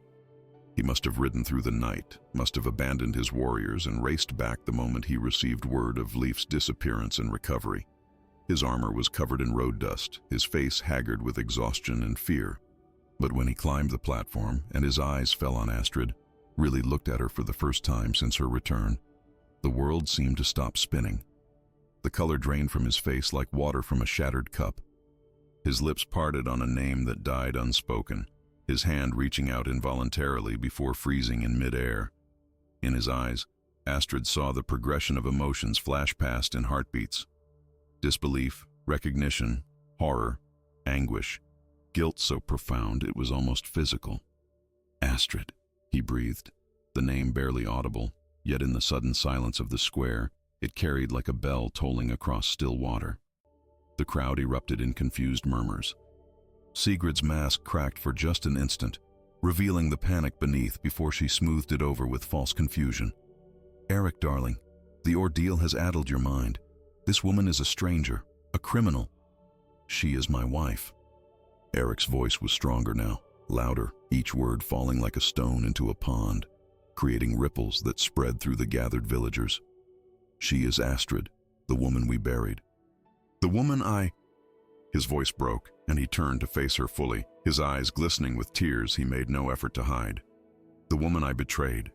He must have ridden through the night, must have abandoned his warriors and raced back the moment he received word of Leif's disappearance and recovery. His armor was covered in road dust, his face haggard with exhaustion and fear. But when he climbed the platform and his eyes fell on Astrid, really looked at her for the first time since her return, the world seemed to stop spinning. The color drained from his face like water from a shattered cup. His lips parted on a name that died unspoken, his hand reaching out involuntarily before freezing in midair. In his eyes, Astrid saw the progression of emotions flash past in heartbeats. Disbelief, recognition, horror, anguish, guilt so profound it was almost physical. "Astrid," he breathed, the name barely audible, yet in the sudden silence of the square, it carried like a bell tolling across still water. The crowd erupted in confused murmurs. Sigrid's mask cracked for just an instant, revealing the panic beneath before she smoothed it over with false confusion. "Eric, darling, the ordeal has addled your mind. This woman is a stranger, a criminal. She is my wife." Eric's voice was stronger now, louder, each word falling like a stone into a pond, creating ripples that spread through the gathered villagers. "She is Astrid, the woman we buried. The woman I—" His voice broke, and he turned to face her fully, his eyes glistening with tears he made no effort to hide. "The woman I betrayed."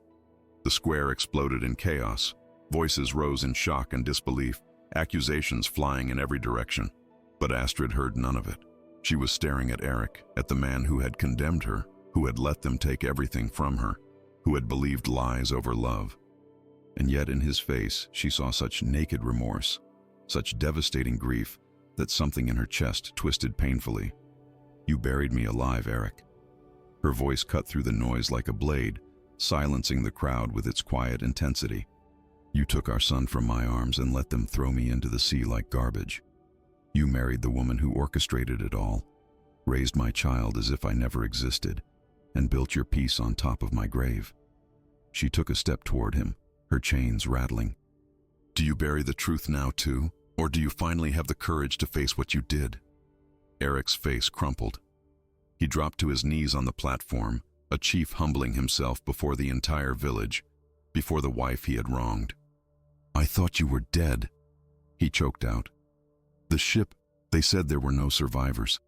The square exploded in chaos. Voices rose in shock and disbelief, accusations flying in every direction. But Astrid heard none of it. She was staring at Eric, at the man who had condemned her, who had let them take everything from her, who had believed lies over love. And yet in his face she saw such naked remorse, such devastating grief, that something in her chest twisted painfully. "You buried me alive, Eric." Her voice cut through the noise like a blade, silencing the crowd with its quiet intensity. "You took our son from my arms and let them throw me into the sea like garbage. You married the woman who orchestrated it all, raised my child as if I never existed, and built your peace on top of my grave." She took a step toward him, her chains rattling. "Do you bury the truth now too, or do you finally have the courage to face what you did?" Eric's face crumpled. He dropped to his knees on the platform, a chief humbling himself before the entire village, before the wife he had wronged. "I thought you were dead," he choked out. "The ship, they said there were no survivors.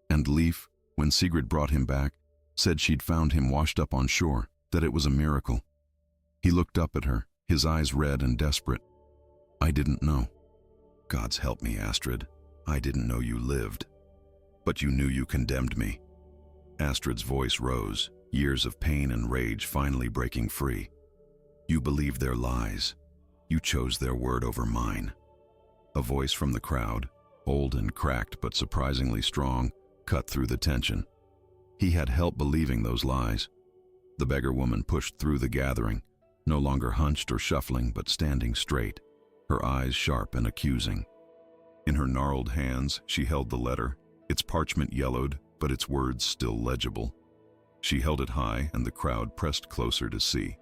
And Leif, when Sigrid brought him back, said she'd found him washed up on shore, that it was a miracle." He looked up at her, his eyes red and desperate. "I didn't know." "God's help me, Astrid. I didn't know you lived. But you knew you condemned me." Astrid's voice rose, years of pain and rage finally breaking free. "You believed their lies. You chose their word over mine." A voice from the crowd, old and cracked but surprisingly strong, cut through the tension. He had help believing those lies. The beggar woman pushed through the gathering, no longer hunched or shuffling but standing straight, her eyes sharp and accusing. In her gnarled hands she held the letter, its parchment yellowed, but its words still legible. She held it high and the crowd pressed closer to see.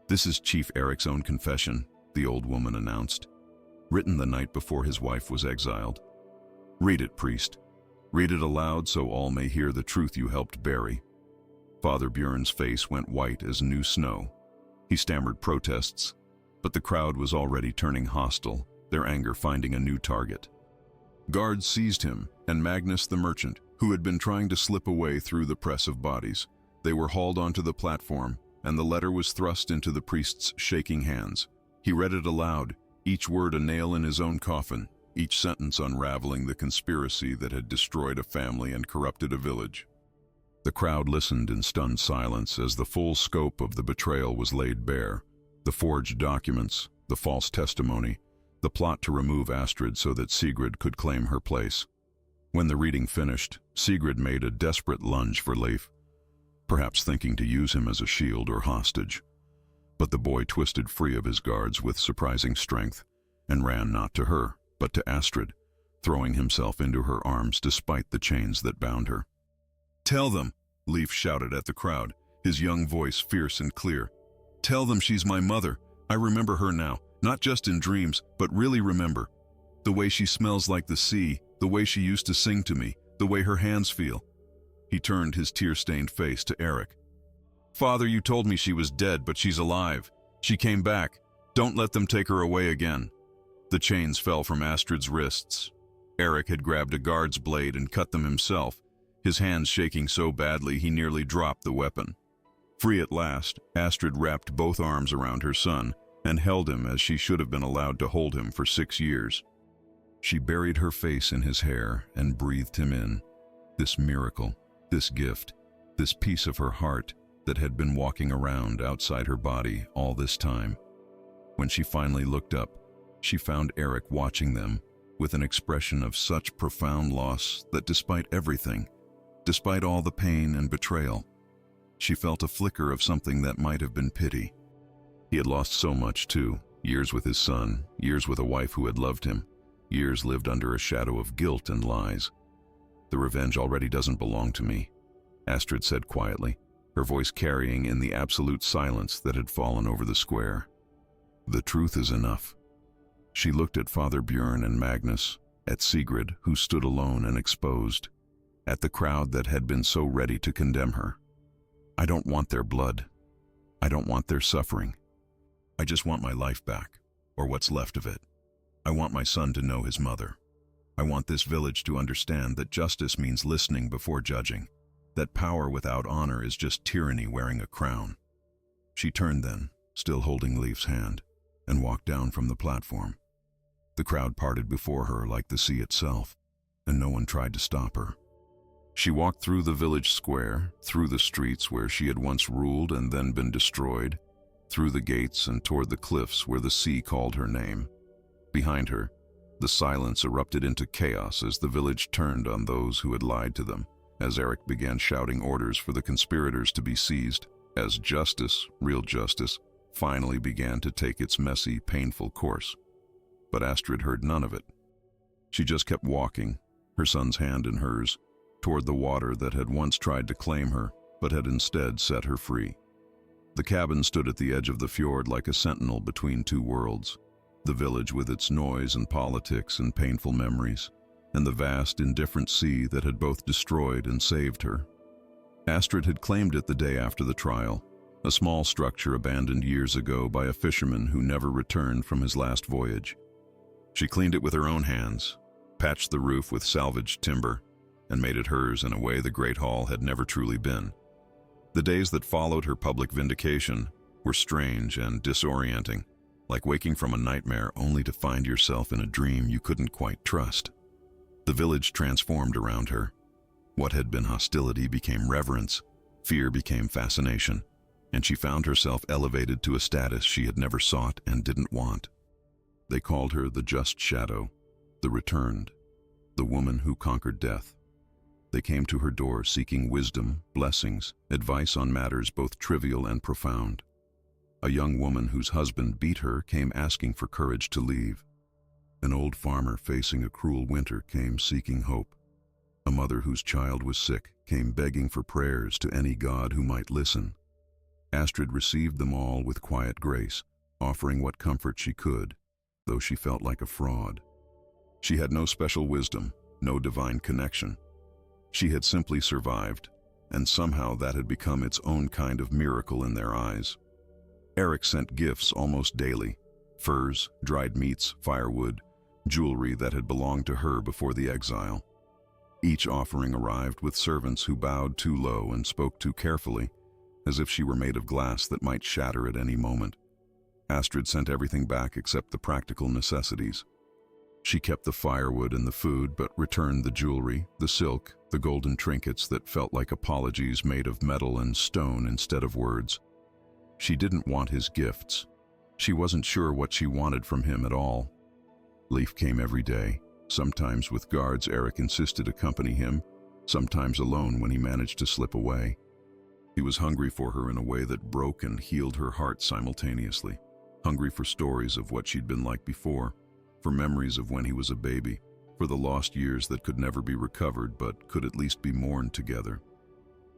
"This is Chief Eric's own confession," the old woman announced, "written the night before his wife was exiled. Read it, priest. Read it aloud so all may hear the truth you helped bury." Father Björn's face went white as new snow. He stammered protests, but the crowd was already turning hostile, their anger finding a new target. Guards seized him and Magnus the merchant, who had been trying to slip away through the press of bodies. They were hauled onto the platform, and the letter was thrust into the priest's shaking hands. He read it aloud, each word a nail in his own coffin, each sentence unraveling the conspiracy that had destroyed a family and corrupted a village. The crowd listened in stunned silence as the full scope of the betrayal was laid bare. The forged documents, the false testimony, the plot to remove Astrid so that Sigrid could claim her place. When the reading finished, Sigrid made a desperate lunge for Leif, perhaps thinking to use him as a shield or hostage. But the boy twisted free of his guards with surprising strength and ran not to her, but to Astrid, throwing himself into her arms despite the chains that bound her. "Tell them," Leif shouted at the crowd, his young voice fierce and clear. "Tell them she's my mother. I remember her now, not just in dreams, but really remember. The way she smells like the sea, the way she used to sing to me, the way her hands feel." He turned his tear-stained face to Eric. "Father, you told me she was dead, but she's alive. She came back. Don't let them take her away again." The chains fell from Astrid's wrists. Eric had grabbed a guard's blade and cut them himself, his hands shaking so badly he nearly dropped the weapon. Free at last, Astrid wrapped both arms around her son and held him as she should have been allowed to hold him for 6 years. She buried her face in his hair and breathed him in. This miracle, this gift, this piece of her heart that had been walking around outside her body all this time. When she finally looked up, she found Eric watching them with an expression of such profound loss that despite everything, despite all the pain and betrayal, she felt a flicker of something that might have been pity. He had lost so much too, years with his son, years with a wife who had loved him, years lived under a shadow of guilt and lies. "The revenge already doesn't belong to me," Astrid said quietly, her voice carrying in the absolute silence that had fallen over the square. "The truth is enough." She looked at Father Björn and Magnus, at Sigrid, who stood alone and exposed, at the crowd that had been so ready to condemn her. "I don't want their blood. I don't want their suffering. I just want my life back, or what's left of it. I want my son to know his mother. I want this village to understand that justice means listening before judging, that power without honor is just tyranny wearing a crown." She turned then, still holding Leif's hand, and walked down from the platform. The crowd parted before her like the sea itself, and no one tried to stop her. She walked through the village square, through the streets where she had once ruled and then been destroyed, through the gates and toward the cliffs where the sea called her name. Behind her, the silence erupted into chaos as the village turned on those who had lied to them, as Eric began shouting orders for the conspirators to be seized, as justice, real justice, finally began to take its messy, painful course. But Astrid heard none of it. She just kept walking, her son's hand in hers, toward the water that had once tried to claim her, but had instead set her free. The cabin stood at the edge of the fjord like a sentinel between two worlds, the village with its noise and politics and painful memories, and the vast, indifferent sea that had both destroyed and saved her. Astrid had claimed it the day after the trial, a small structure abandoned years ago by a fisherman who never returned from his last voyage. She cleaned it with her own hands, patched the roof with salvaged timber, and made it hers in a way the Great Hall had never truly been. The days that followed her public vindication were strange and disorienting, like waking from a nightmare only to find yourself in a dream you couldn't quite trust. The village transformed around her. What had been hostility became reverence, fear became fascination, and she found herself elevated to a status she had never sought and didn't want. They called her the Just Shadow, the Returned, the woman who conquered death. They came to her door seeking wisdom, blessings, advice on matters both trivial and profound. A young woman whose husband beat her came asking for courage to leave. An old farmer facing a cruel winter came seeking hope. A mother whose child was sick came begging for prayers to any god who might listen. Astrid received them all with quiet grace, offering what comfort she could, though she felt like a fraud. She had no special wisdom, no divine connection. She had simply survived, and somehow that had become its own kind of miracle in their eyes. Eric sent gifts almost daily: furs, dried meats, firewood, jewelry that had belonged to her before the exile. Each offering arrived with servants who bowed too low and spoke too carefully, as if she were made of glass that might shatter at any moment. Astrid sent everything back except the practical necessities. She kept the firewood and the food, but returned the jewelry, the silk, the golden trinkets that felt like apologies made of metal and stone instead of words. She didn't want his gifts. She wasn't sure what she wanted from him at all. Leif came every day, sometimes with guards Eric insisted accompany him, sometimes alone when he managed to slip away. He was hungry for her in a way that broke and healed her heart simultaneously. Hungry for stories of what she'd been like before, for memories of when he was a baby, for the lost years that could never be recovered but could at least be mourned together.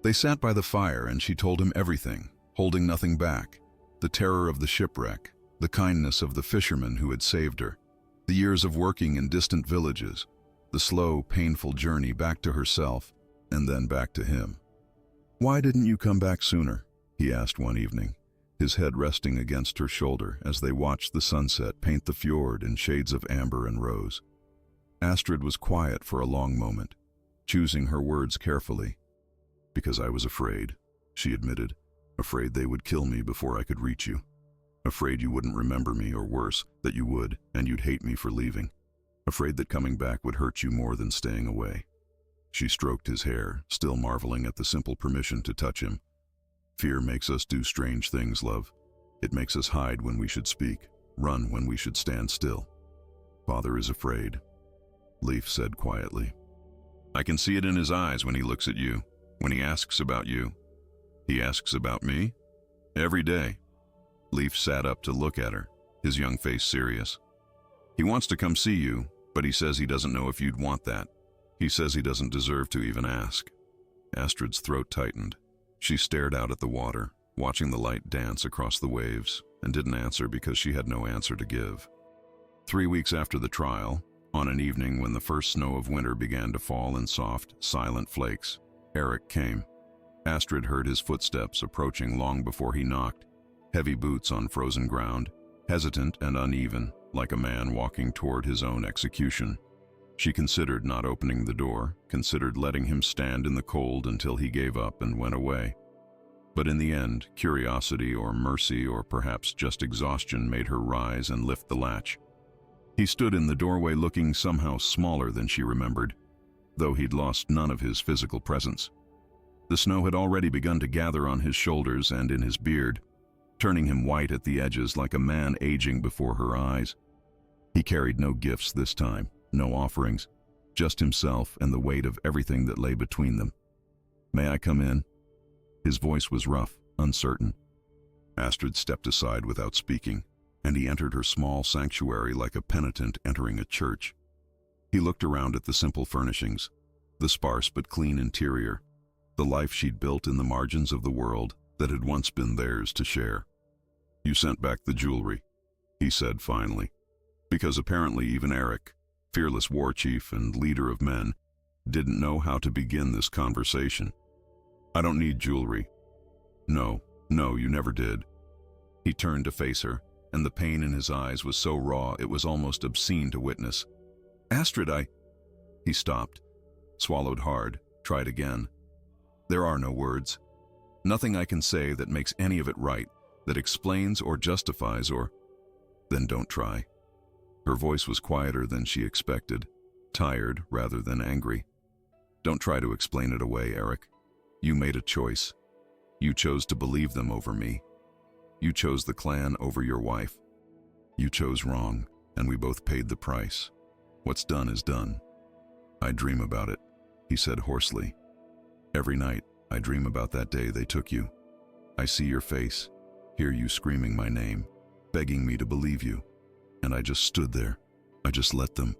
They sat by the fire and she told him everything, holding nothing back. The terror of the shipwreck, the kindness of the fisherman who had saved her, the years of working in distant villages, the slow, painful journey back to herself and then back to him. "Why didn't you come back sooner?" he asked one evening, his head resting against her shoulder as they watched the sunset paint the fjord in shades of amber and rose. Astrid was quiet for a long moment, choosing her words carefully. "Because I was afraid," she admitted. "Afraid they would kill me before I could reach you. Afraid you wouldn't remember me, or worse, that you would, and you'd hate me for leaving. Afraid that coming back would hurt you more than staying away." She stroked his hair, still marveling at the simple permission to touch him. "Fear makes us do strange things, love. It makes us hide when we should speak, run when we should stand still. Father is afraid," Leif said quietly. "I can see it in his eyes when he looks at you, when he asks about you." "He asks about me?" "Every day." Leif sat up to look at her, his young face serious. "He wants to come see you, but he says he doesn't know if you'd want that. He says he doesn't deserve to even ask." Astrid's throat tightened. She stared out at the water, watching the light dance across the waves, and didn't answer because she had no answer to give. 3 weeks after the trial, on an evening when the first snow of winter began to fall in soft, silent flakes, Eric came. Astrid heard his footsteps approaching long before he knocked, heavy boots on frozen ground, hesitant and uneven, like a man walking toward his own execution. She considered not opening the door, considered letting him stand in the cold until he gave up and went away. But in the end, curiosity or mercy or perhaps just exhaustion made her rise and lift the latch. He stood in the doorway looking somehow smaller than she remembered, though he'd lost none of his physical presence. The snow had already begun to gather on his shoulders and in his beard, turning him white at the edges like a man aging before her eyes. He carried no gifts this time, no offerings, just himself and the weight of everything that lay between them. "May I come in?" His voice was rough, uncertain. Astrid stepped aside without speaking, and he entered her small sanctuary like a penitent entering a church. He looked around at the simple furnishings, the sparse but clean interior, the life she'd built in the margins of the world that had once been theirs to share. "You sent back the jewelry," he said finally, because apparently even Eric, fearless war chief and leader of men, didn't know how to begin this conversation. "I don't need jewelry." No, you never did." He turned to face her, and the pain in his eyes was so raw it was almost obscene to witness. "Astrid, He stopped, swallowed hard, tried again. "There are no words. Nothing I can say that makes any of it right, that explains or justifies or—" "Then don't try." Her voice was quieter than she expected, tired rather than angry. "Don't try to explain it away, Eric. You made a choice. You chose to believe them over me. You chose the clan over your wife. You chose wrong, and we both paid the price. What's done is done." "I dream about it," he said hoarsely. "Every night, I dream about that day they took you. I see your face, hear you screaming my name, begging me to believe you. And I just stood there. I just let them."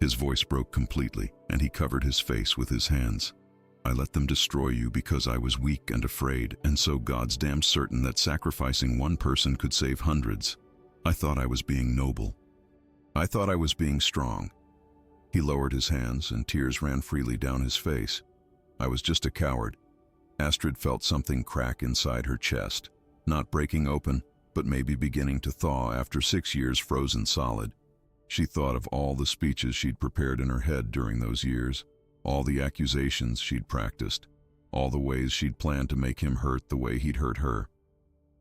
His voice broke completely, and he covered his face with his hands. "I let them destroy you because I was weak and afraid, and so God's damn certain that sacrificing one person could save hundreds. I thought I was being noble. I thought I was being strong." He lowered his hands, and tears ran freely down his face. "I was just a coward." Astrid felt something crack inside her chest, not breaking open, but maybe beginning to thaw after 6 years frozen solid. She thought of all the speeches she'd prepared in her head during those years, all the accusations she'd practiced, all the ways she'd planned to make him hurt the way he'd hurt her.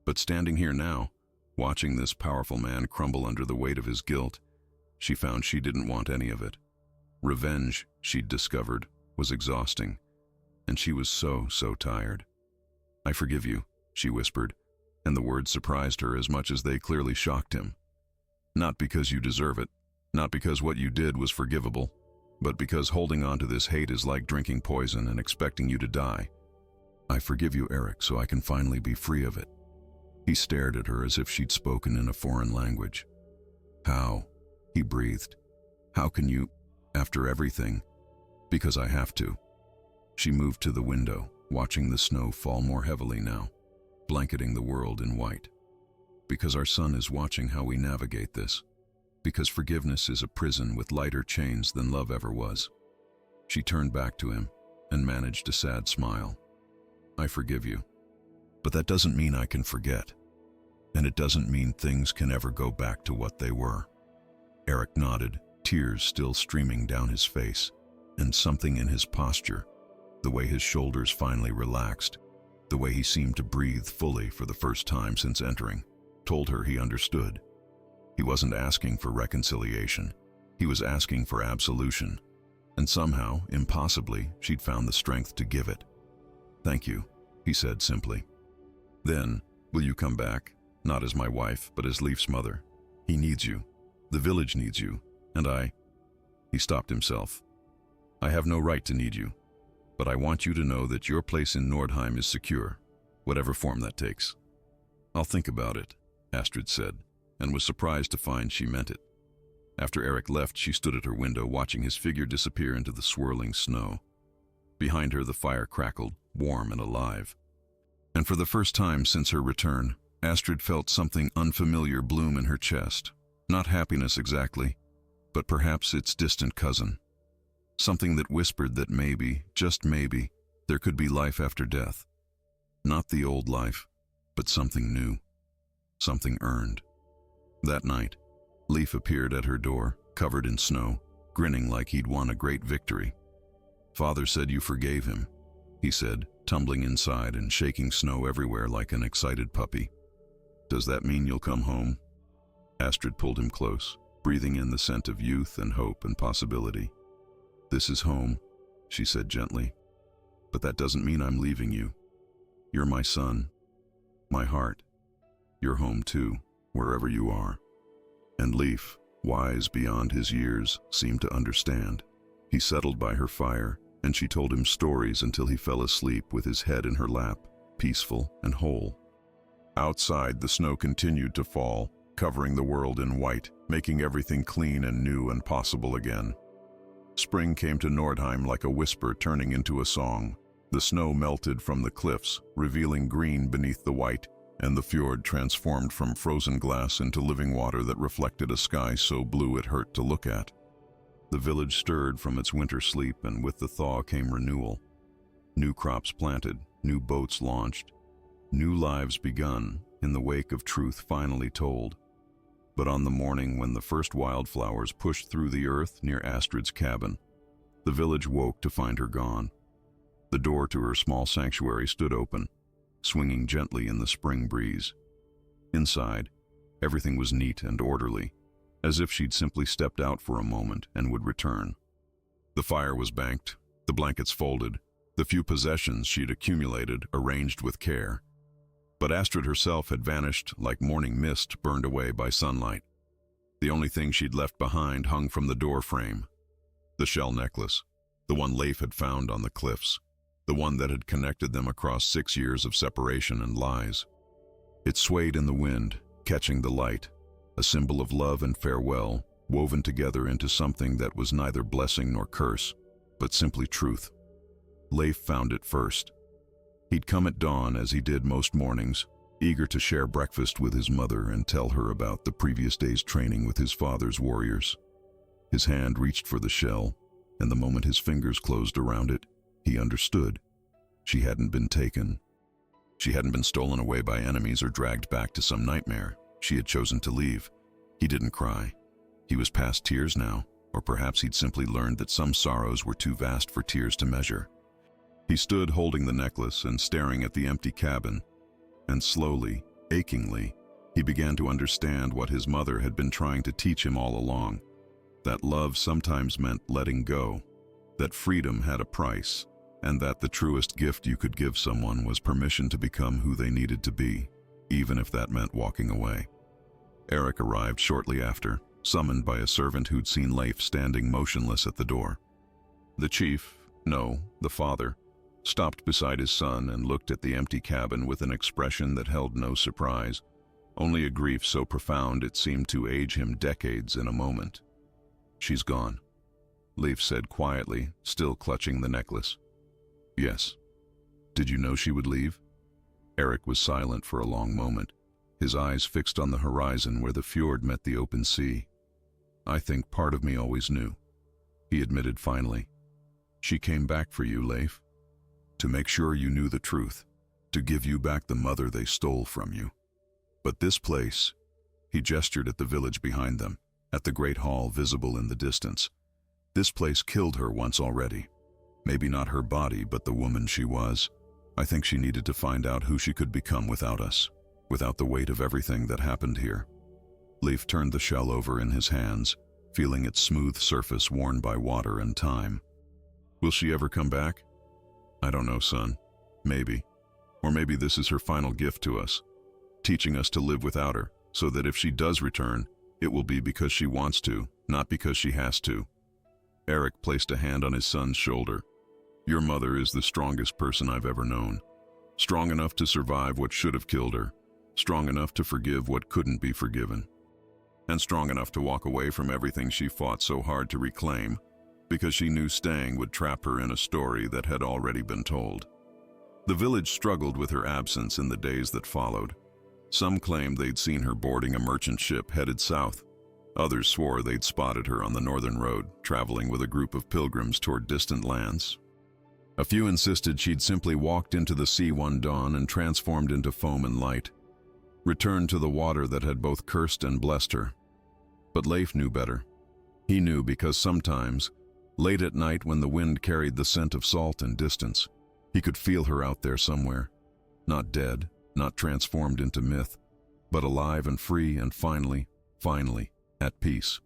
But standing here now, watching this powerful man crumble under the weight of his guilt, she found she didn't want any of it. Revenge, she'd discovered, was exhausting, and she was so tired. "I forgive you," she whispered, and the words surprised her as much as they clearly shocked him. "Not because you deserve it, not because what you did was forgivable, but because holding on to this hate is like drinking poison and expecting you to die." "I forgive you, Eric, so I can finally be free of it." He stared at her as if she'd spoken in a foreign language. "How?" he breathed. "How can you, after everything?" "Because I have to." She moved to the window, watching the snow fall more heavily now, blanketing the world in white. "Because our son is watching how we navigate this. Because forgiveness is a prison with lighter chains than love ever was." She turned back to him and managed a sad smile. "I forgive you. But that doesn't mean I can forget. And it doesn't mean things can ever go back to what they were." Eric nodded, tears still streaming down his face, and something in his posture, the way his shoulders finally relaxed, the way he seemed to breathe fully for the first time since entering, told her he understood. He wasn't asking for reconciliation. He was asking for absolution. And somehow, impossibly, she'd found the strength to give it. "Thank you," he said simply. "Then, will you come back? Not as my wife, but as Leif's mother. He needs you. The village needs you. And I—" He stopped himself. "I have no right to need you. But I want you to know that your place in Nordheim is secure, whatever form that takes." "I'll think about it," Astrid said, and was surprised to find she meant it. After Eric left, she stood at her window, watching his figure disappear into the swirling snow. Behind her, the fire crackled, warm and alive. And for the first time since her return, Astrid felt something unfamiliar bloom in her chest. Not happiness exactly, but perhaps its distant cousin. Something that whispered that maybe, just maybe, there could be life after death. Not the old life, but something new. Something earned. That night, Leif appeared at her door, covered in snow, grinning like he'd won a great victory. "Father said you forgave him," he said, tumbling inside and shaking snow everywhere like an excited puppy. "Does that mean you'll come home?" Astrid pulled him close, breathing in the scent of youth and hope and possibility. "This is home," she said gently. "But that doesn't mean I'm leaving you. You're my son, my heart. You're home too, wherever you are." And Leif, wise beyond his years, seemed to understand. He settled by her fire, and she told him stories until he fell asleep with his head in her lap, peaceful and whole. Outside, the snow continued to fall, covering the world in white, making everything clean and new and possible again. Spring came to Nordheim like a whisper turning into a song. The snow melted from the cliffs, revealing green beneath the white, and the fjord transformed from frozen glass into living water that reflected a sky so blue it hurt to look at. The village stirred from its winter sleep, and with the thaw came renewal. New crops planted, new boats launched, new lives begun, in the wake of truth finally told. But on the morning when the first wildflowers pushed through the earth near Astrid's cabin, the village woke to find her gone. The door to her small sanctuary stood open, swinging gently in the spring breeze. Inside, everything was neat and orderly, as if she'd simply stepped out for a moment and would return. The fire was banked, the blankets folded, the few possessions she'd accumulated arranged with care. But Astrid herself had vanished like morning mist burned away by sunlight. The only thing she'd left behind hung from the door frame. The shell necklace, the one Leif had found on the cliffs, the one that had connected them across 6 years of separation and lies. It swayed in the wind, catching the light, a symbol of love and farewell, woven together into something that was neither blessing nor curse, but simply truth. Leif found it first. He'd come at dawn as he did most mornings, eager to share breakfast with his mother and tell her about the previous day's training with his father's warriors. His hand reached for the shell, and the moment his fingers closed around it, he understood. She hadn't been taken. She hadn't been stolen away by enemies or dragged back to some nightmare. She had chosen to leave. He didn't cry. He was past tears now, or perhaps he'd simply learned that some sorrows were too vast for tears to measure. He stood holding the necklace and staring at the empty cabin, and slowly, achingly, he began to understand what his mother had been trying to teach him all along. That love sometimes meant letting go, that freedom had a price, and that the truest gift you could give someone was permission to become who they needed to be, even if that meant walking away. Eric arrived shortly after, summoned by a servant who'd seen Leif standing motionless at the door. The chief, no, the father, stopped beside his son and looked at the empty cabin with an expression that held no surprise, only a grief so profound it seemed to age him decades in a moment. "She's gone," Leif said quietly, still clutching the necklace. "Yes. Did you know she would leave?" Eric was silent for a long moment, his eyes fixed on the horizon where the fjord met the open sea. "I think part of me always knew," he admitted finally. "She came back for you, Leif. To make sure you knew the truth, to give you back the mother they stole from you. But this place," he gestured at the village behind them, at the great hall visible in the distance. "This place killed her once already. Maybe not her body, but the woman she was. I think she needed to find out who she could become without us, without the weight of everything that happened here." Leif turned the shell over in his hands, feeling its smooth surface worn by water and time. "Will she ever come back?" "I don't know, son. Maybe. Or maybe this is her final gift to us, teaching us to live without her, so that if she does return, it will be because she wants to, not because she has to." Eric placed a hand on his son's shoulder. "Your mother is the strongest person I've ever known. Strong enough to survive what should have killed her, strong enough to forgive what couldn't be forgiven, and strong enough to walk away from everything she fought so hard to reclaim, because she knew staying would trap her in a story that had already been told." The village struggled with her absence in the days that followed. Some claimed they'd seen her boarding a merchant ship headed south. Others swore they'd spotted her on the northern road, traveling with a group of pilgrims toward distant lands. A few insisted she'd simply walked into the sea one dawn and transformed into foam and light, returned to the water that had both cursed and blessed her. But Leif knew better. He knew because sometimes, late at night when the wind carried the scent of salt and distance, he could feel her out there somewhere, not dead, not transformed into myth, but alive and free and finally, at peace.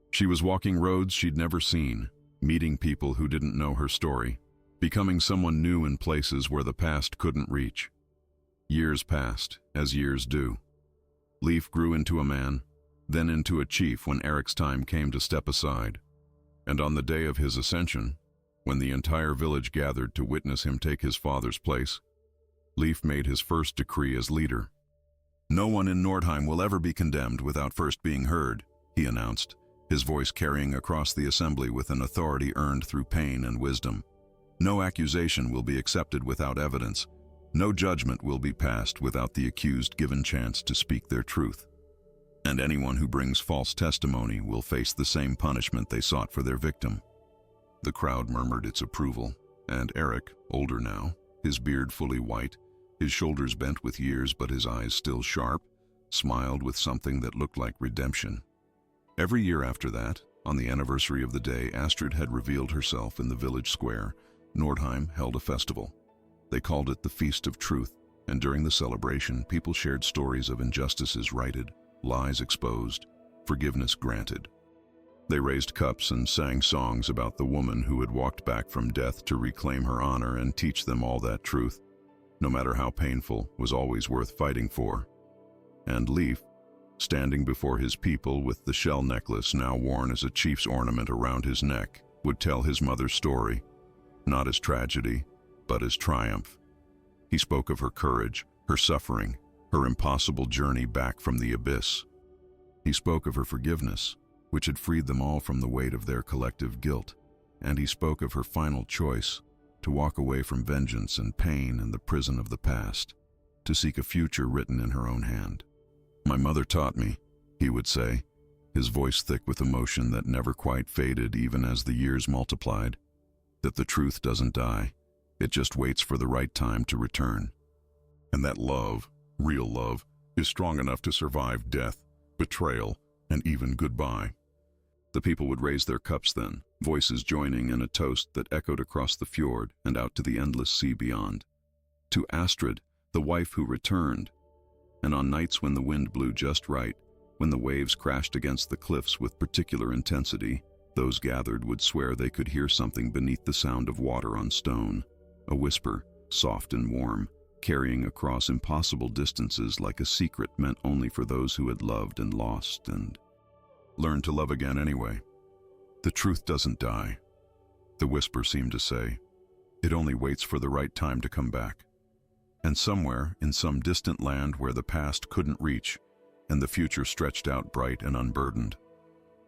She was walking roads she'd never seen, meeting people who didn't know her story, becoming someone new in places where the past couldn't reach. Years passed, as years do. Leif grew into a man, then into a chief when Eric's time came to step aside. And on the day of his ascension, when the entire village gathered to witness him take his father's place, Leif made his first decree as leader. "No one in Nordheim will ever be condemned without first being heard," he announced, his voice carrying across the assembly with an authority earned through pain and wisdom. "No accusation will be accepted without evidence. No judgment will be passed without the accused given chance to speak their truth. And anyone who brings false testimony will face the same punishment they sought for their victim." The crowd murmured its approval, and Eric, older now, his beard fully white, his shoulders bent with years but his eyes still sharp, smiled with something that looked like redemption. Every year after that, on the anniversary of the day Astrid had revealed herself in the village square, Nordheim held a festival. They called it the Feast of Truth, and during the celebration, people shared stories of injustices righted, lies exposed, forgiveness granted. They raised cups and sang songs about the woman who had walked back from death to reclaim her honor and teach them all that truth, no matter how painful, was always worth fighting for. And Leif, standing before his people with the shell necklace now worn as a chief's ornament around his neck, would tell his mother's story, not as tragedy, but as triumph. He spoke of her courage, her suffering, her impossible journey back from the abyss. He spoke of her forgiveness, which had freed them all from the weight of their collective guilt, and he spoke of her final choice, to walk away from vengeance and pain and the prison of the past, to seek a future written in her own hand. "My mother taught me," he would say, his voice thick with emotion that never quite faded even as the years multiplied, "that the truth doesn't die, it just waits for the right time to return. And that love, real love, is strong enough to survive death, betrayal, and even goodbye." The people would raise their cups then, voices joining in a toast that echoed across the fjord and out to the endless sea beyond. To Astrid, the wife who returned. And on nights when the wind blew just right, when the waves crashed against the cliffs with particular intensity, those gathered would swear they could hear something beneath the sound of water on stone, a whisper, soft and warm, carrying across impossible distances like a secret meant only for those who had loved and lost and learned to love again anyway. "The truth doesn't die," the whisper seemed to say. It only waits for the right time to come back. And somewhere, in some distant land where the past couldn't reach, and the future stretched out bright and unburdened,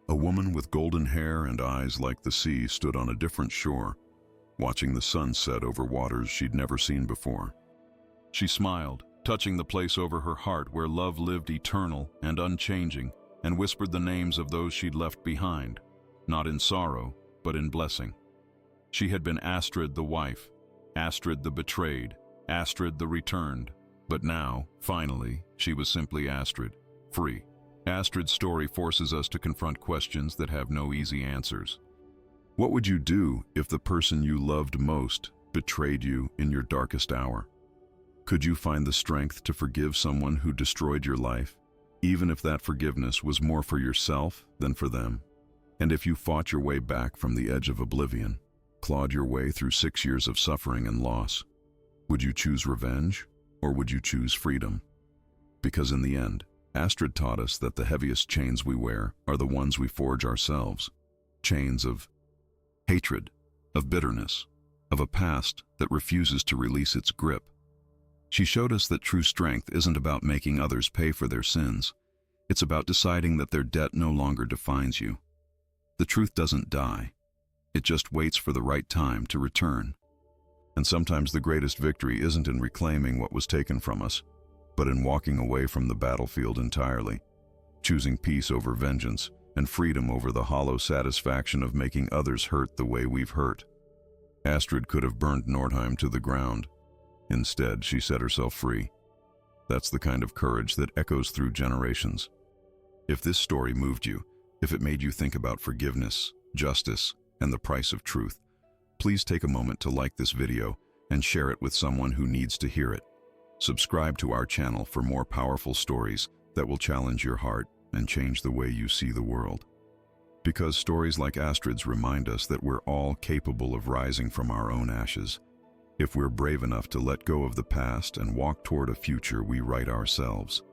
a woman with golden hair and eyes like the sea stood on a different shore, watching the sun set over waters she'd never seen before. She smiled, touching the place over her heart where love lived eternal and unchanging, and whispered the names of those she'd left behind, not in sorrow, but in blessing. She had been Astrid the wife, Astrid the betrayed, Astrid the returned, but now, finally, she was simply Astrid, free. Astrid's story forces us to confront questions that have no easy answers. What would you do if the person you loved most betrayed you in your darkest hour? Could you find the strength to forgive someone who destroyed your life, even if that forgiveness was more for yourself than for them? And if you fought your way back from the edge of oblivion, clawed your way through 6 years of suffering and loss, would you choose revenge, or would you choose freedom? Because in the end, Astrid taught us that the heaviest chains we wear are the ones we forge ourselves. Chains of hatred, of bitterness, of a past that refuses to release its grip. She showed us that true strength isn't about making others pay for their sins. It's about deciding that their debt no longer defines you. The truth doesn't die. It just waits for the right time to return. And sometimes the greatest victory isn't in reclaiming what was taken from us, but in walking away from the battlefield entirely, choosing peace over vengeance and freedom over the hollow satisfaction of making others hurt the way we've hurt. Astrid could have burned Nordheim to the ground. Instead, she set herself free. That's the kind of courage that echoes through generations. If this story moved you, if it made you think about forgiveness, justice, and the price of truth, please take a moment to like this video and share it with someone who needs to hear it. Subscribe to our channel for more powerful stories that will challenge your heart and change the way you see the world. Because stories like Astrid's remind us that we're all capable of rising from our own ashes, if we're brave enough to let go of the past and walk toward a future we write ourselves.